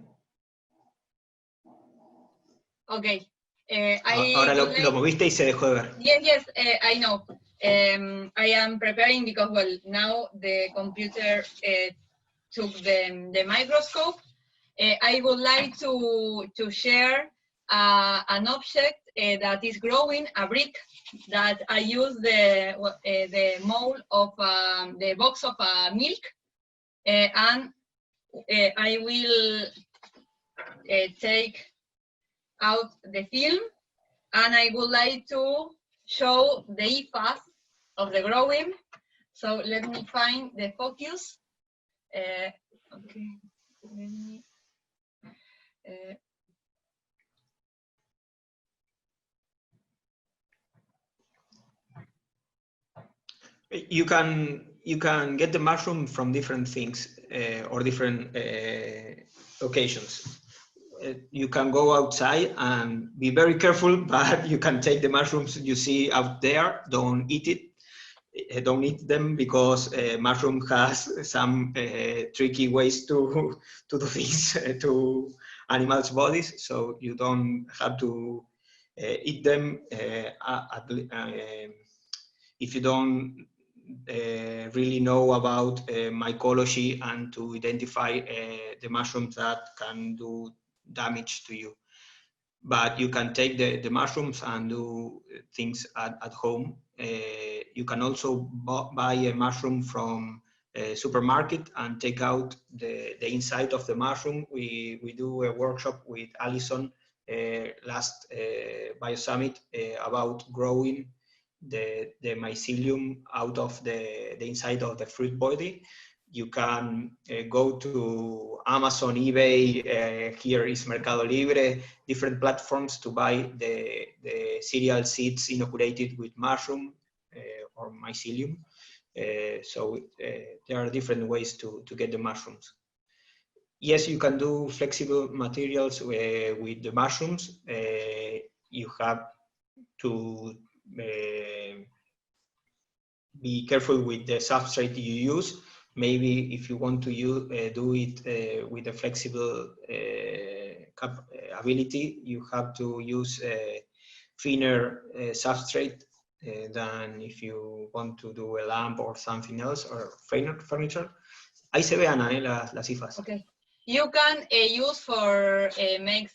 Okay. Ahora lo moviste y se dejó de ver. Yes, I know. I am preparing because, well, now the computer took the microscope. I would like to share an object that is growing, a brick, that I use the mold of the box of milk, and I will take out the film, and I would like to show the hyphae of the growing. So let me find the focus. Okay, let me. You can get the mushroom from different things or different occasions. You can go outside and be very careful, but you can take the mushrooms you see out there. Don't eat it. Don't eat them, because mushroom has some tricky ways to do things to animals' bodies. So you don't have to eat them if you don't really know about mycology and to identify the mushrooms that can do damage to you. But you can take the mushrooms and do things at home. You can also buy a mushroom from a supermarket and take out the inside of the mushroom. We do a workshop with Alison last BioSummit about growing the mycelium out of the inside of the fruit body. You can go to Amazon, eBay, here is Mercado Libre, different platforms to buy the cereal seeds inoculated with mushroom or mycelium. So there are different ways to get the mushrooms. Yes, you can do flexible materials with the mushrooms. You have to be careful with the substrate you use. Maybe if you want to do it with a flexible ability, you have to use a thinner substrate than if you want to do a lamp or something else, or furniture. Ahí se vean las hifas. Okay. You can use for make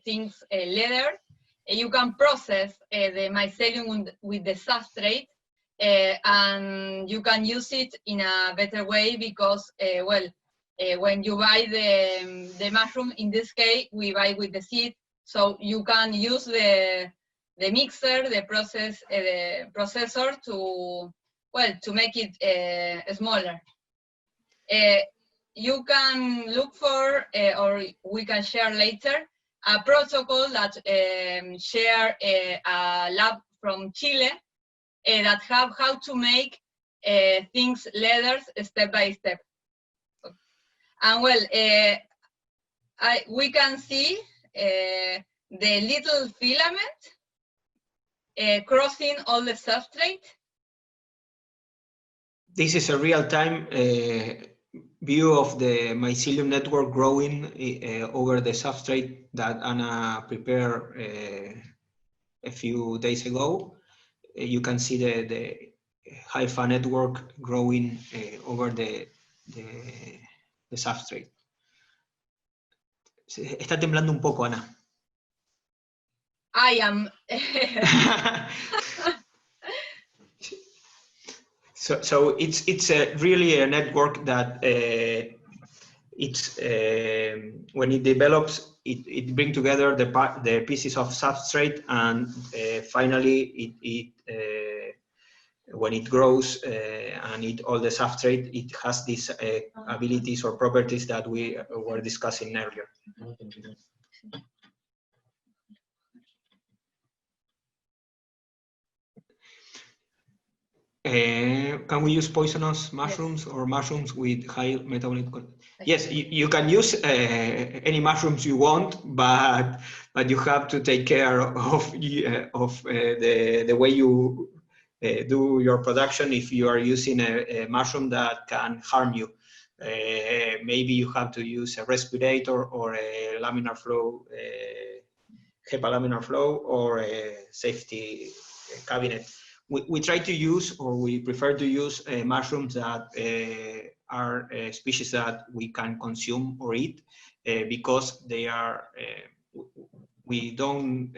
things leather. You can process the mycelium with the substrate, and you can use it in a better way because, when you buy the mushroom, in this case, we buy with the seed, so you can use the mixer, the processor to make it smaller. You can look for, or we can share later, a protocol that share a lab from Chile that have how to make things leathers step by step. And well, we can see the little filament crossing all the substrate. This is a real-time view of the mycelium network growing over the substrate that Anna prepared a few days ago. You can see the hyphae network growing over the substrate. Está temblando un poco, Ana. I am. So it's really a network that it's when it develops, it brings together the pieces of substrate, and finally when it grows and all the substrate, it has these abilities or properties that we were discussing earlier. Can we use poisonous mushrooms, yes, or mushrooms with high metabolic content? Yes, you can use any mushrooms you want, but you have to take care of the way you do your production. If you are using a mushroom that can harm you, maybe you have to use a respirator or a laminar flow, HEPA laminar flow, or a safety cabinet. We try to use, or we prefer to use mushrooms that are species that we can consume or eat, because they are, we don't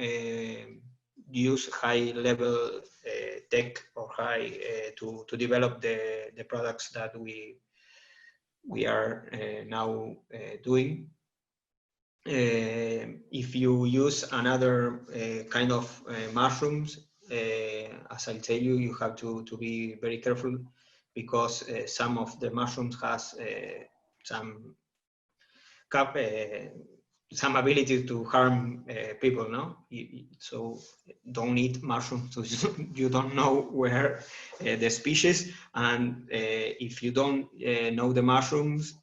use high level tech or high to develop the products that we are now doing. If you use another kind of mushrooms, as I tell you, you have to be very careful, because some of the mushrooms has some ability to harm people, no? So don't eat mushrooms. So you don't know where the species, and if you don't know the mushrooms,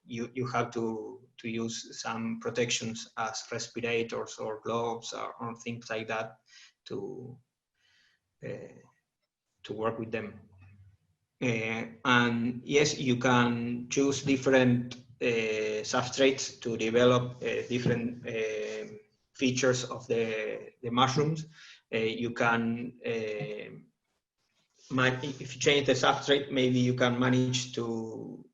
you have to use some protections as respirators or gloves or things like that to work with them. And yes, you can choose different substrates to develop different features of the mushrooms. You can, if you change the substrate, maybe you can manage to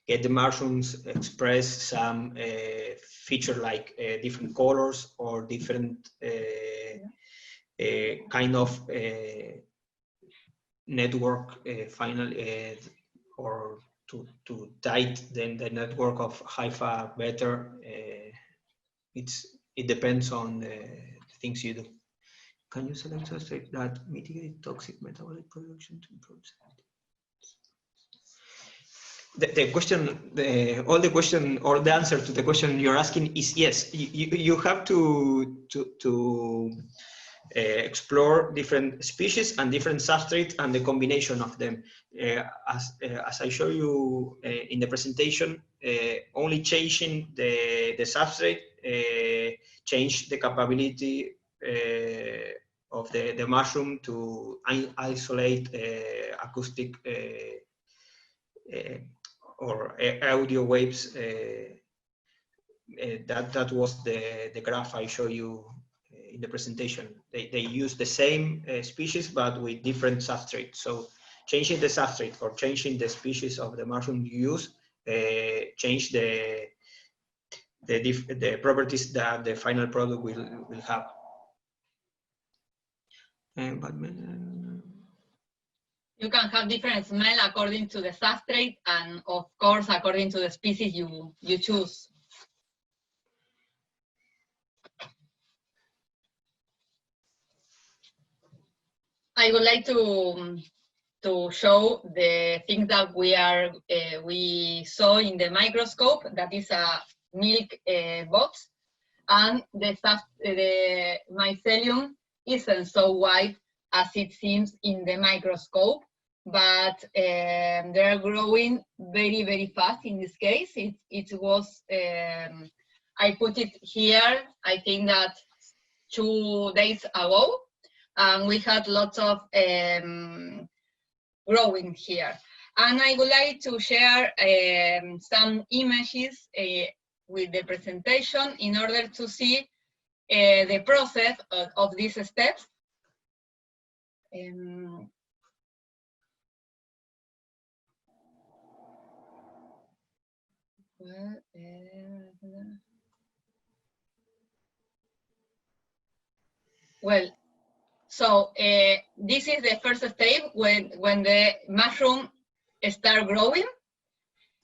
get the mushrooms express some feature like different colors or different kind of network or to tight the network of hyphae better. It depends on the things you do. Can you select substrate that mitigate toxic metabolic production to improve safety? The question, all the question, or the answer to the question you're asking is yes. You have to explore different species and different substrates and the combination of them. As I show you in the presentation, only changing the substrate change the capability of the mushroom to isolate acoustic or audio waves. That was the graph I show you in the presentation. They use the same species but with different substrates. So changing the substrate or changing the species of the mushroom you use change the properties that the final product will have. You can have different smell according to the substrate and, of course, according to the species you choose. I would like to show the things that we saw in the microscope. That is a milk box, and the mycelium isn't so white as it seems in the microscope, but they are growing very, very fast. In this case, it was, I put it here, I think that 2 days ago, and we had lots of growing here. And I would like to share some images with the presentation in order to see the process of these steps. Well, so this is the first step when the mushroom start growing.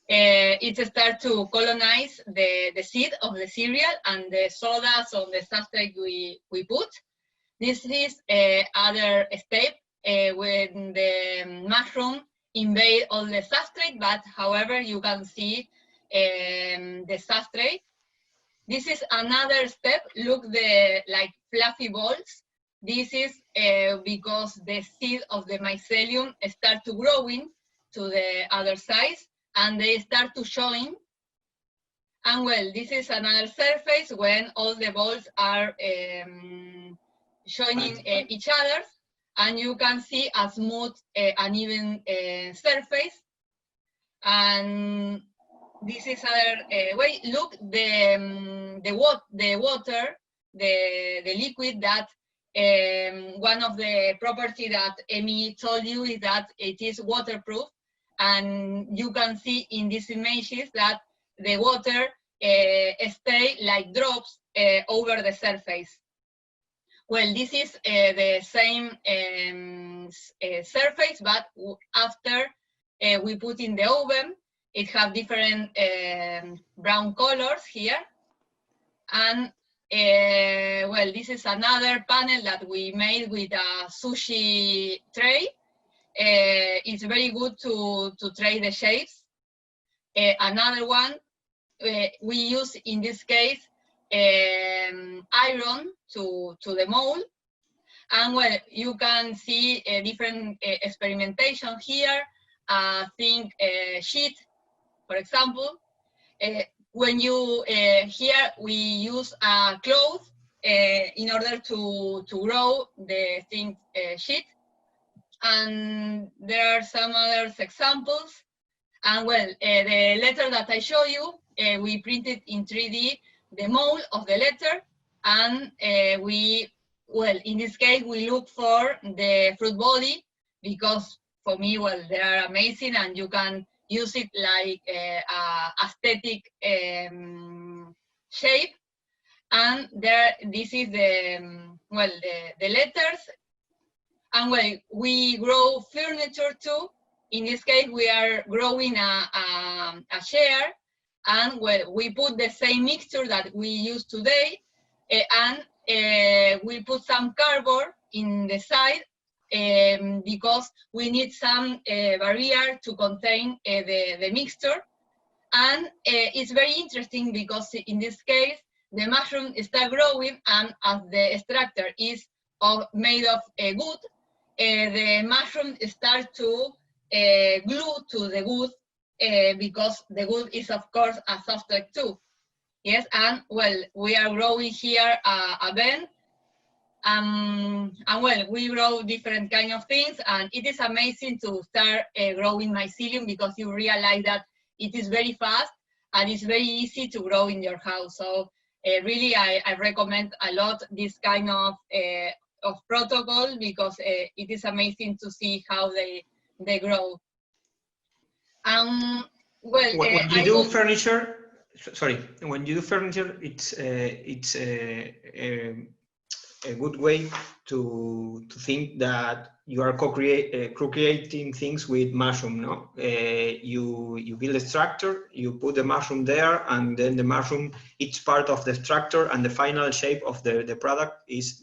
It starts to colonize the seed of the cereal and the sodas on the substrate we put. This is other step when the mushroom invade all the substrate, but however you can see the substrate. This is another step. Look, like fluffy balls. This is because the seed of the mycelium start to growing to the other size, and they start to join. And well, this is another surface when all the balls are joining each other, and you can see a smooth, uneven surface. And this is other way. Look, the water, the liquid that one of the property that Emi told you is that it is waterproof, and you can see in these images that the water stay like drops over the surface. Well, this is the same surface, but after we put in the oven, it have different brown colors here. And well, this is another panel that we made with a sushi tray. It's very good to try the shapes. Another one, we use in this case iron to the mold. And well, you can see a different experimentation here. Think sheet, for example. When you, here we use a cloth in order to grow the thin sheet. And there are some other examples. And well, the letter that I show you, we printed in 3D the mold of the letter. And well, in this case, we look for the fruit body because for me, well, they are amazing and you can use it like aesthetic shape. And there, this is the, well, the letters. And well, we grow furniture too. In this case, we are growing a chair. And well, we put the same mixture that we use today. And we put some cardboard in the side because we need some barrier to contain the mixture. And it's very interesting because in this case, the mushroom start growing, and as the structure is made of wood, the mushroom start to glue to the wood because the wood is of course a substrate too. Yes, and well, we are growing here a vent. And well, we grow different kind of things, and it is amazing to start growing mycelium because you realize that it is very fast and it's very easy to grow in your house. So really, I recommend a lot this kind of protocol because it is amazing to see how they grow. Well, when you do furniture, sorry, when you do furniture, it's a good way to think that you are co-creating things with mushroom. No, you build a structure, you put the mushroom there, and then the mushroom, each part of the structure and the final shape of the product is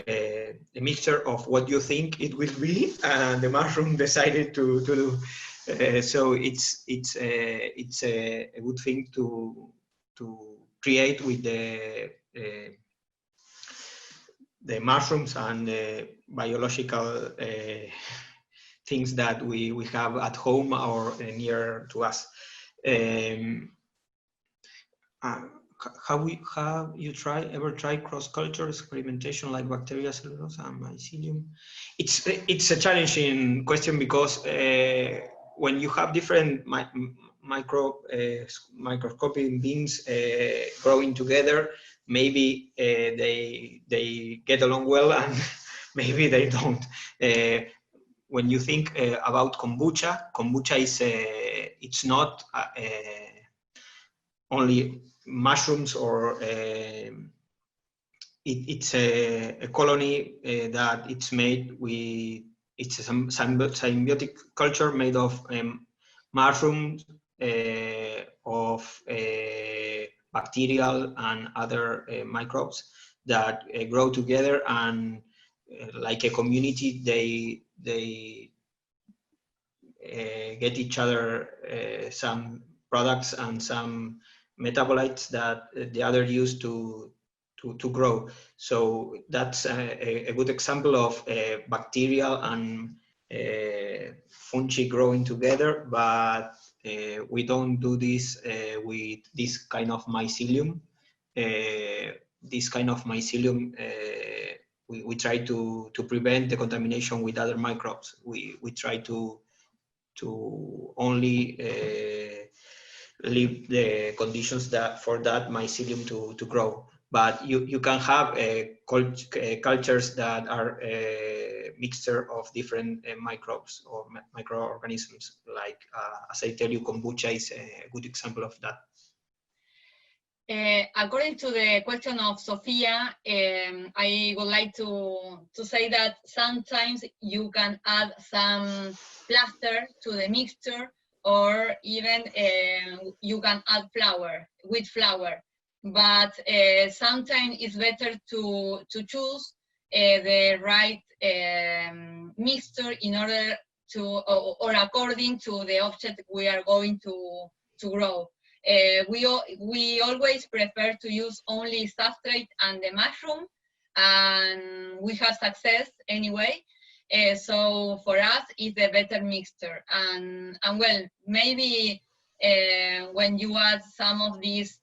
a mixture of what you think it will be, and the mushroom decided to do. So it's a good thing to create with the mushrooms and the biological things that we have at home or near to us. Have you ever tried cross-culture experimentation like bacteria, cellulose, and mycelium? It's a challenging question because when you have different microscopic beings growing together, maybe they get along well and maybe they don't. When you think about kombucha is it's not only mushrooms or it's a colony that it's made with, it's a symbiotic culture made of mushrooms, of bacterial and other microbes that grow together, and like a community, they get each other some products and some metabolites that the other use to grow. So that's a good example of bacterial and fungi growing together, but we don't do this with this kind of mycelium. This kind of mycelium, we try to prevent the contamination with other microbes. We try to only leave the conditions that for that mycelium to grow. But you can have cultures that are a mixture of different microbes or microorganisms. Like, as I tell you, kombucha is a good example of that. According to the question of Sophia, I would like to say that sometimes you can add some plaster to the mixture, or even you can add wheat flour. But sometimes it's better to choose the right mixture in order to, or according to the object we are going to grow. We always prefer to use only substrate and the mushroom, and we have success anyway. So for us, it's a better mixture. And well, maybe when you add some of these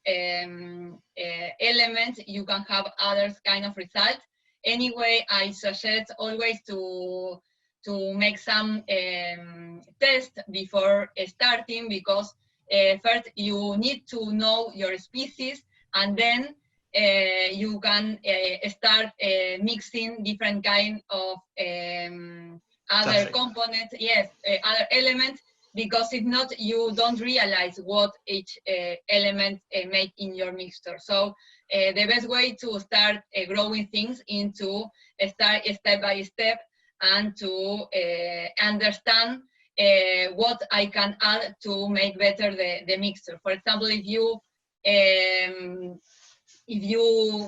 elements, you can have other kind of results. Anyway, I suggest always to make some tests before starting, because first you need to know your species, and then you can start mixing different kind of other components, yes, other elements, because if not, you don't realize what each element make in your mixture. So the best way to start growing things is to start step by step, and to understand what I can add to make better the mixture. For example, if you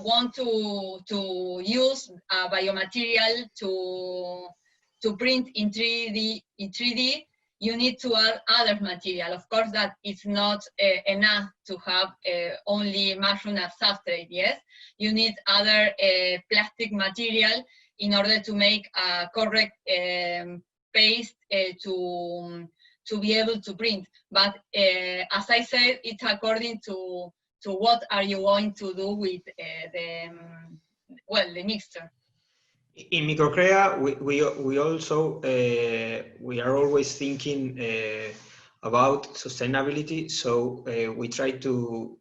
want to use a biomaterial to print in 3D, you need to add other material. Of course, that is not enough to have only mushroom as substrate, yes? You need other plastic material in order to make a correct paste to be able to print. But as I said, it's according to what are you going to do with the mixture. In Microscopic, we also we are always thinking about sustainability. So we try to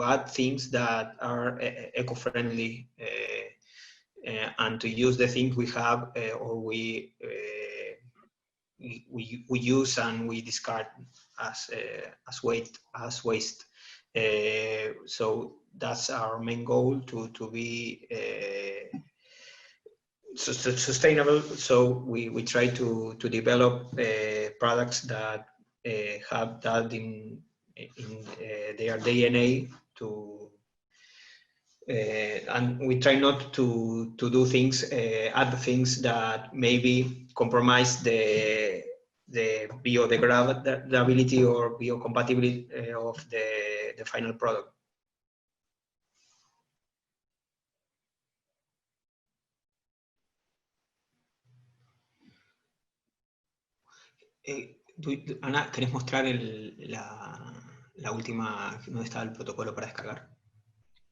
add things that are eco-friendly, and to use the things we have, or we use and we discard as waste. So that's our main goal, to be sustainable. So we try to develop products that have that in their DNA, to and we try not to do things, add things that maybe compromise the biodegradability or biocompatibility of the final product. Ana, ¿querés mostrar la última, dónde está el protocolo para descargar?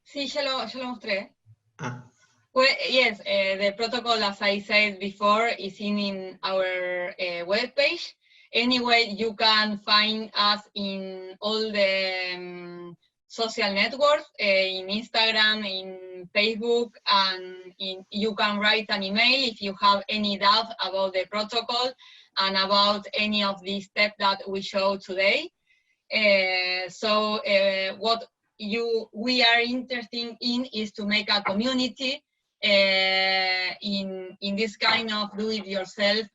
Sí, ya lo mostré. Ah. Well, yes, the protocol, as I said before, is in our webpage. Anyway, you can find us in all the social networks, in Instagram, in Facebook, and you can write an email if you have any doubt about the protocol and about any of the steps that we showed today. What we are interested in is to make a community in this kind of do-it-yourself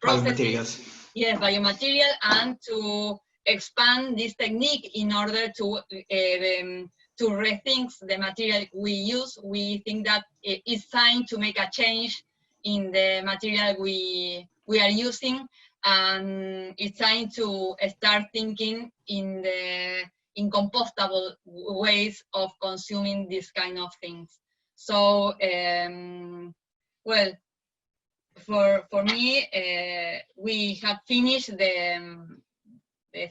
processes. Yes, biomaterial, and to expand this technique in order to rethink the material we use. We think that it's time to make a change in the material we are using, and it's time to start thinking in compostable ways of consuming this kind of things. So, well, for me, we have finished the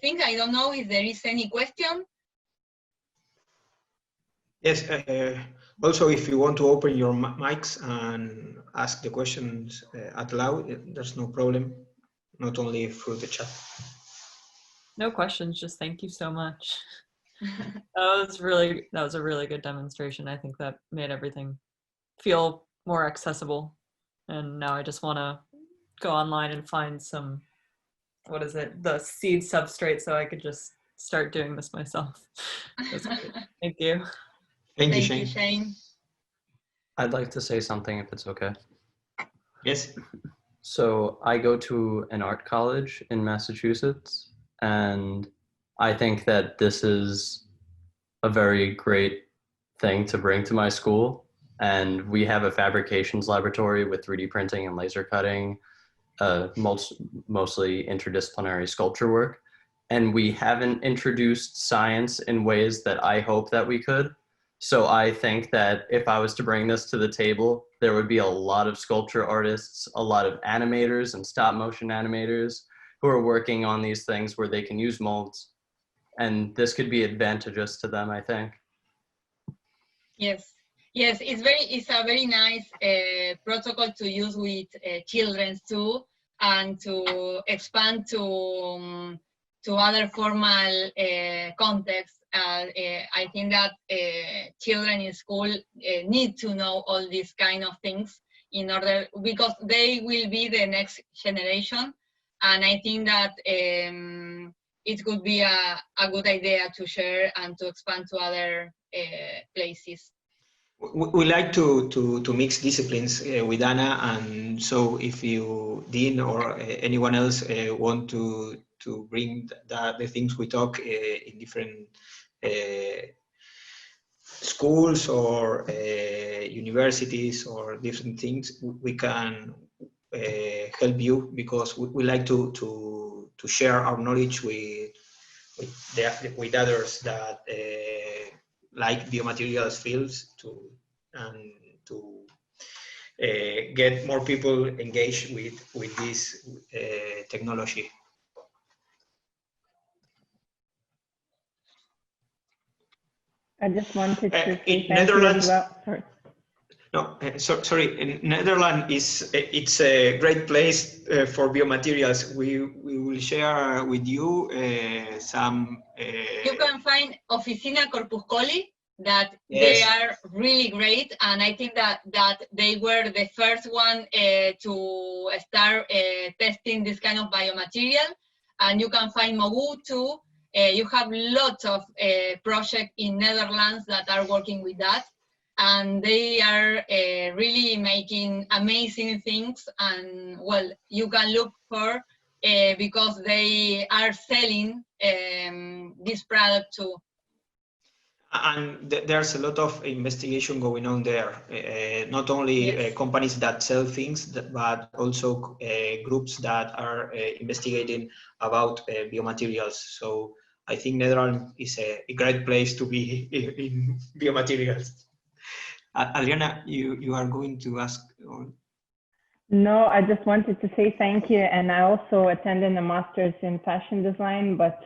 thing. I don't know if there is any question. Yes. Also, if you want to open your mics and ask the questions out loud, there's no problem. Not only through the chat. No questions, just thank you so much. That was a really good demonstration. I think that made everything feel more accessible. And now I just want to go online and find some, what is it, the seed substrate, so I could just start doing this myself. That's great. Thank you. Thank you, Shane. I'd like to say something if it's okay. Yes. So I go to an art college in Massachusetts, and I think that this is a very great thing to bring to my school. And we have a fabrications laboratory with 3D printing and laser cutting, mostly interdisciplinary sculpture work. And we haven't introduced science in ways that I hope that we could. So I think that if I was to bring this to the table, there would be a lot of sculpture artists, a lot of animators and stop motion animators who are working on these things where they can use molds. And this could be advantageous to them, I think. Yes, it's a very nice protocol to use with children too, and to expand to other formal contexts. I think that children in school need to know all these kind of things because they will be the next generation, and I think that it could be a good idea to share and to expand to other places. We like to mix disciplines with Anna, and so if you, Dean, or anyone else want to bring the things we talk in different schools or universities or different things, we can help you, because we like to share our knowledge with others that like biomaterials fields to get more people engaged with this technology. I just wanted to say in thank Netherlands, you as well. Sorry. No, sorry. In Netherlands it's a great place for biomaterials. We will share with you some. You can find Oficina Corpuscoli, that yes. They are really great, and I think that they were the first one to start testing this kind of biomaterial. And you can find Mogu too. You have lots of projects in Netherlands that are working with that, and they are really making amazing things. And well, you can look for because they are selling this product too. And there's a lot of investigation going on there. Not only Yes. companies that sell things, but also groups that are investigating about biomaterials. So I think Netherlands is a great place to be in biomaterials. Adriana, you are going to ask? Or... No, I just wanted to say thank you. And I also attended a master's in fashion design, but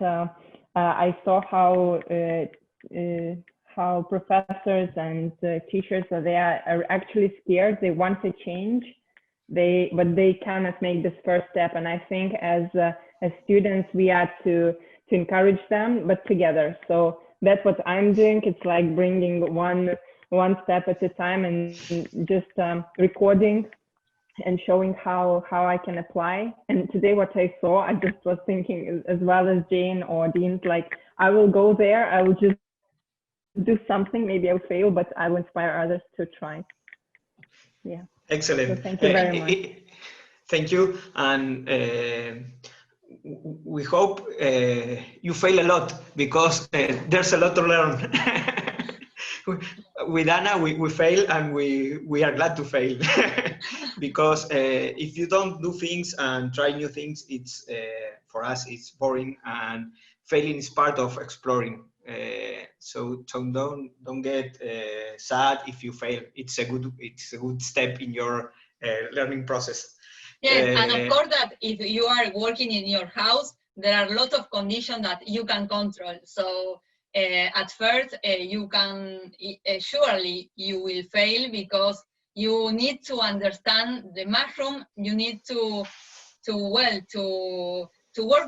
I saw how professors and teachers they are actually scared. They want to change, but they cannot make this first step. And I think as students, we have to encourage them, but together. So that's what I'm doing. It's like bringing one step at a time and just recording and showing how I can apply. And today what I saw, I just was thinking as well as Jane or Dean, like I will go there, I will just do something, maybe I'll fail, but I will inspire others to try. Yeah. Excellent. So thank you very much. Thank you. And we hope you fail a lot because there's a lot to learn. With Anna, we fail and we are glad to fail because if you don't do things and try new things, it's for us it's boring, and failing is part of exploring. So don't get sad if you fail. It's a good step in your learning process. Yes, and of course that if you are working in your house, there are a lot of conditions that you can control. So at first you can surely you will fail because you need to understand the mushroom. You need to work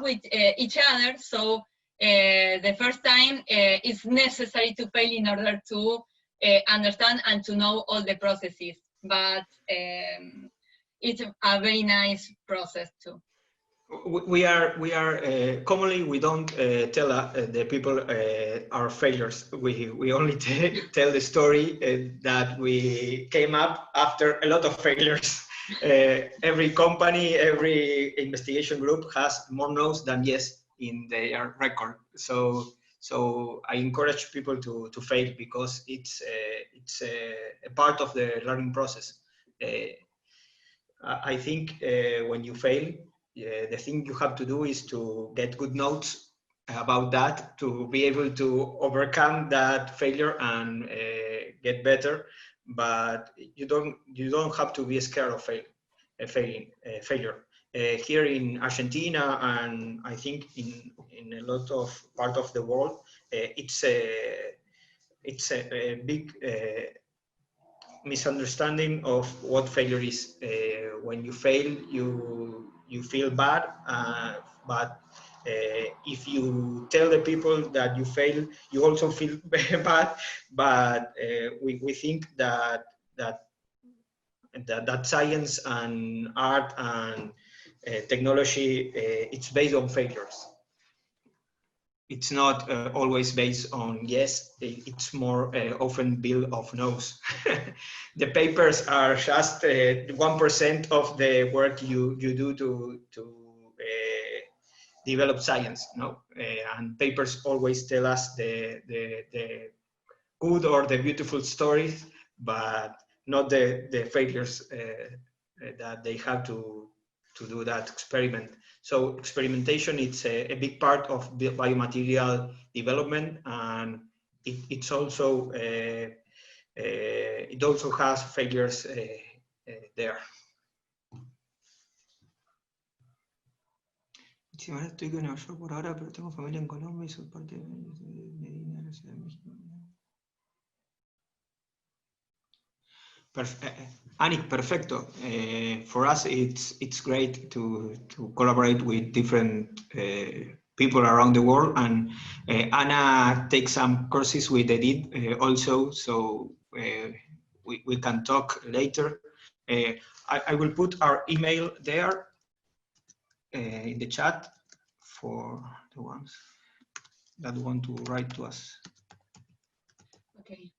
with each other. So the first time it's necessary to fail in order to understand and to know all the processes. But it's a very nice process too. We are commonly we don't tell the people our failures. We only tell the story that we came up after a lot of failures. Every company, every investigation group has more no's than yes in their record. So I encourage people to fail because it's a part of the learning process. I think when you fail, the thing you have to do is to get good notes about that to be able to overcome that failure and get better. But you don't have to be scared of failure. Here in Argentina, and I think in a lot of part of the world, it's a big misunderstanding of what failure is. When you fail, you feel bad, but if you tell the people that you fail, you also feel bad. But we think that science and art and technology it's based on failures. It's not always based on yes, it's more often built of no's. The papers are just 1% of the work you do to develop science, no? And papers always tell us the good or the beautiful stories, but not the failures that they have to do that experiment. So experimentation, it's a big part of the biomaterial development, and it's also it also has failures there. Sí, ahora estoy con Nueva York por ahora, pero tengo familia en Colombia y soy parte de Medina, la Ciudad de México. Anik, perfecto. For us, it's great to collaborate with different people around the world, and Anna takes some courses with Edith also, so we can talk later. I will put our email there in the chat for the ones that want to write to us. Okay.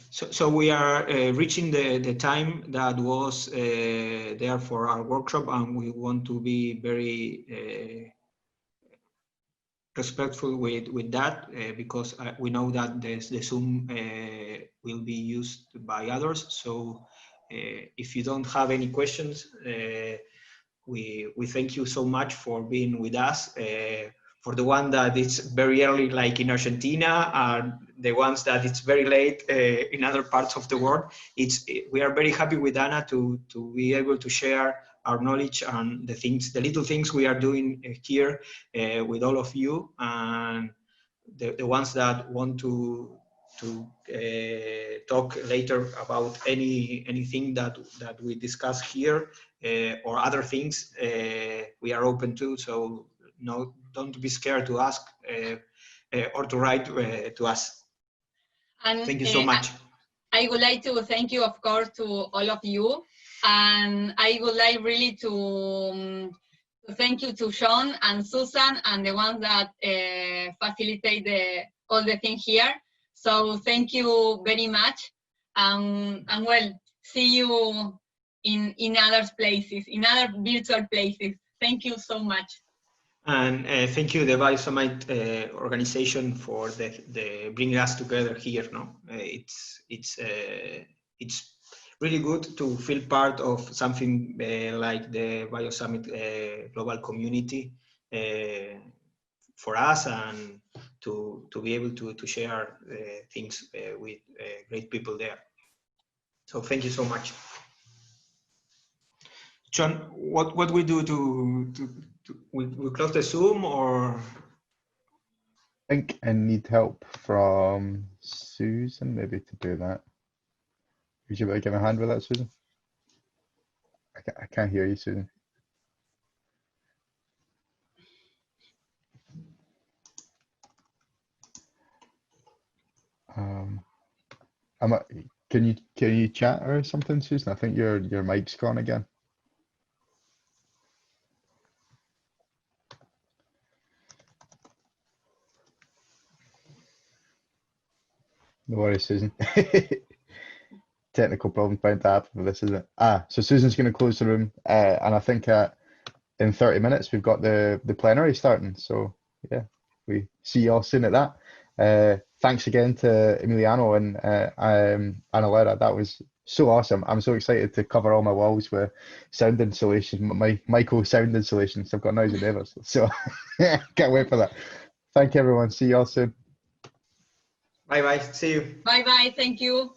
So we are reaching the time that was there for our workshop, and we want to be very respectful with that because we know that the Zoom will be used by others. So if you don't have any questions, we thank you so much for being with us. For the one that it's very early, like in Argentina, and the ones that it's very late in other parts of the world, we are very happy with Anna to be able to share our knowledge and the little things we are doing here with all of you, and the ones that want to talk later about anything that we discuss here or other things, we are open to. So no, don't be scared to ask or to write to us. And thank you so much. I would like to thank you, of course, to all of you. And I would like really to thank you to Sean and Susan and the ones that facilitate all the things here. So thank you very much. And well, see you in other places, in other virtual places. Thank you so much. And thank you, the BioSummit organization, for the bringing us together here. No, it's really good to feel part of something like the BioSummit global community for us, and to be able to share things with great people there. So thank you so much. John, what we do we close the Zoom, or? I think I need help from Susan maybe to do that. Would you like to give a hand with that, Susan? I can't hear you, Susan. Can you chat or something, Susan? I think your mic's gone again. No worries, Susan. Technical problem bound to happen with this, isn't it? So Susan's going to close the room, and I think in 30 minutes we've got the plenary starting. So yeah, we see you all soon at that. Thanks again to Emiliano and Anna Laura. That was so awesome. I'm so excited to cover all my walls with sound insulation, my Myco sound insulation. So I've got noisy neighbours. So can't wait for that. Thank you, everyone. See you all soon. Bye bye. See you. Bye bye. Thank you.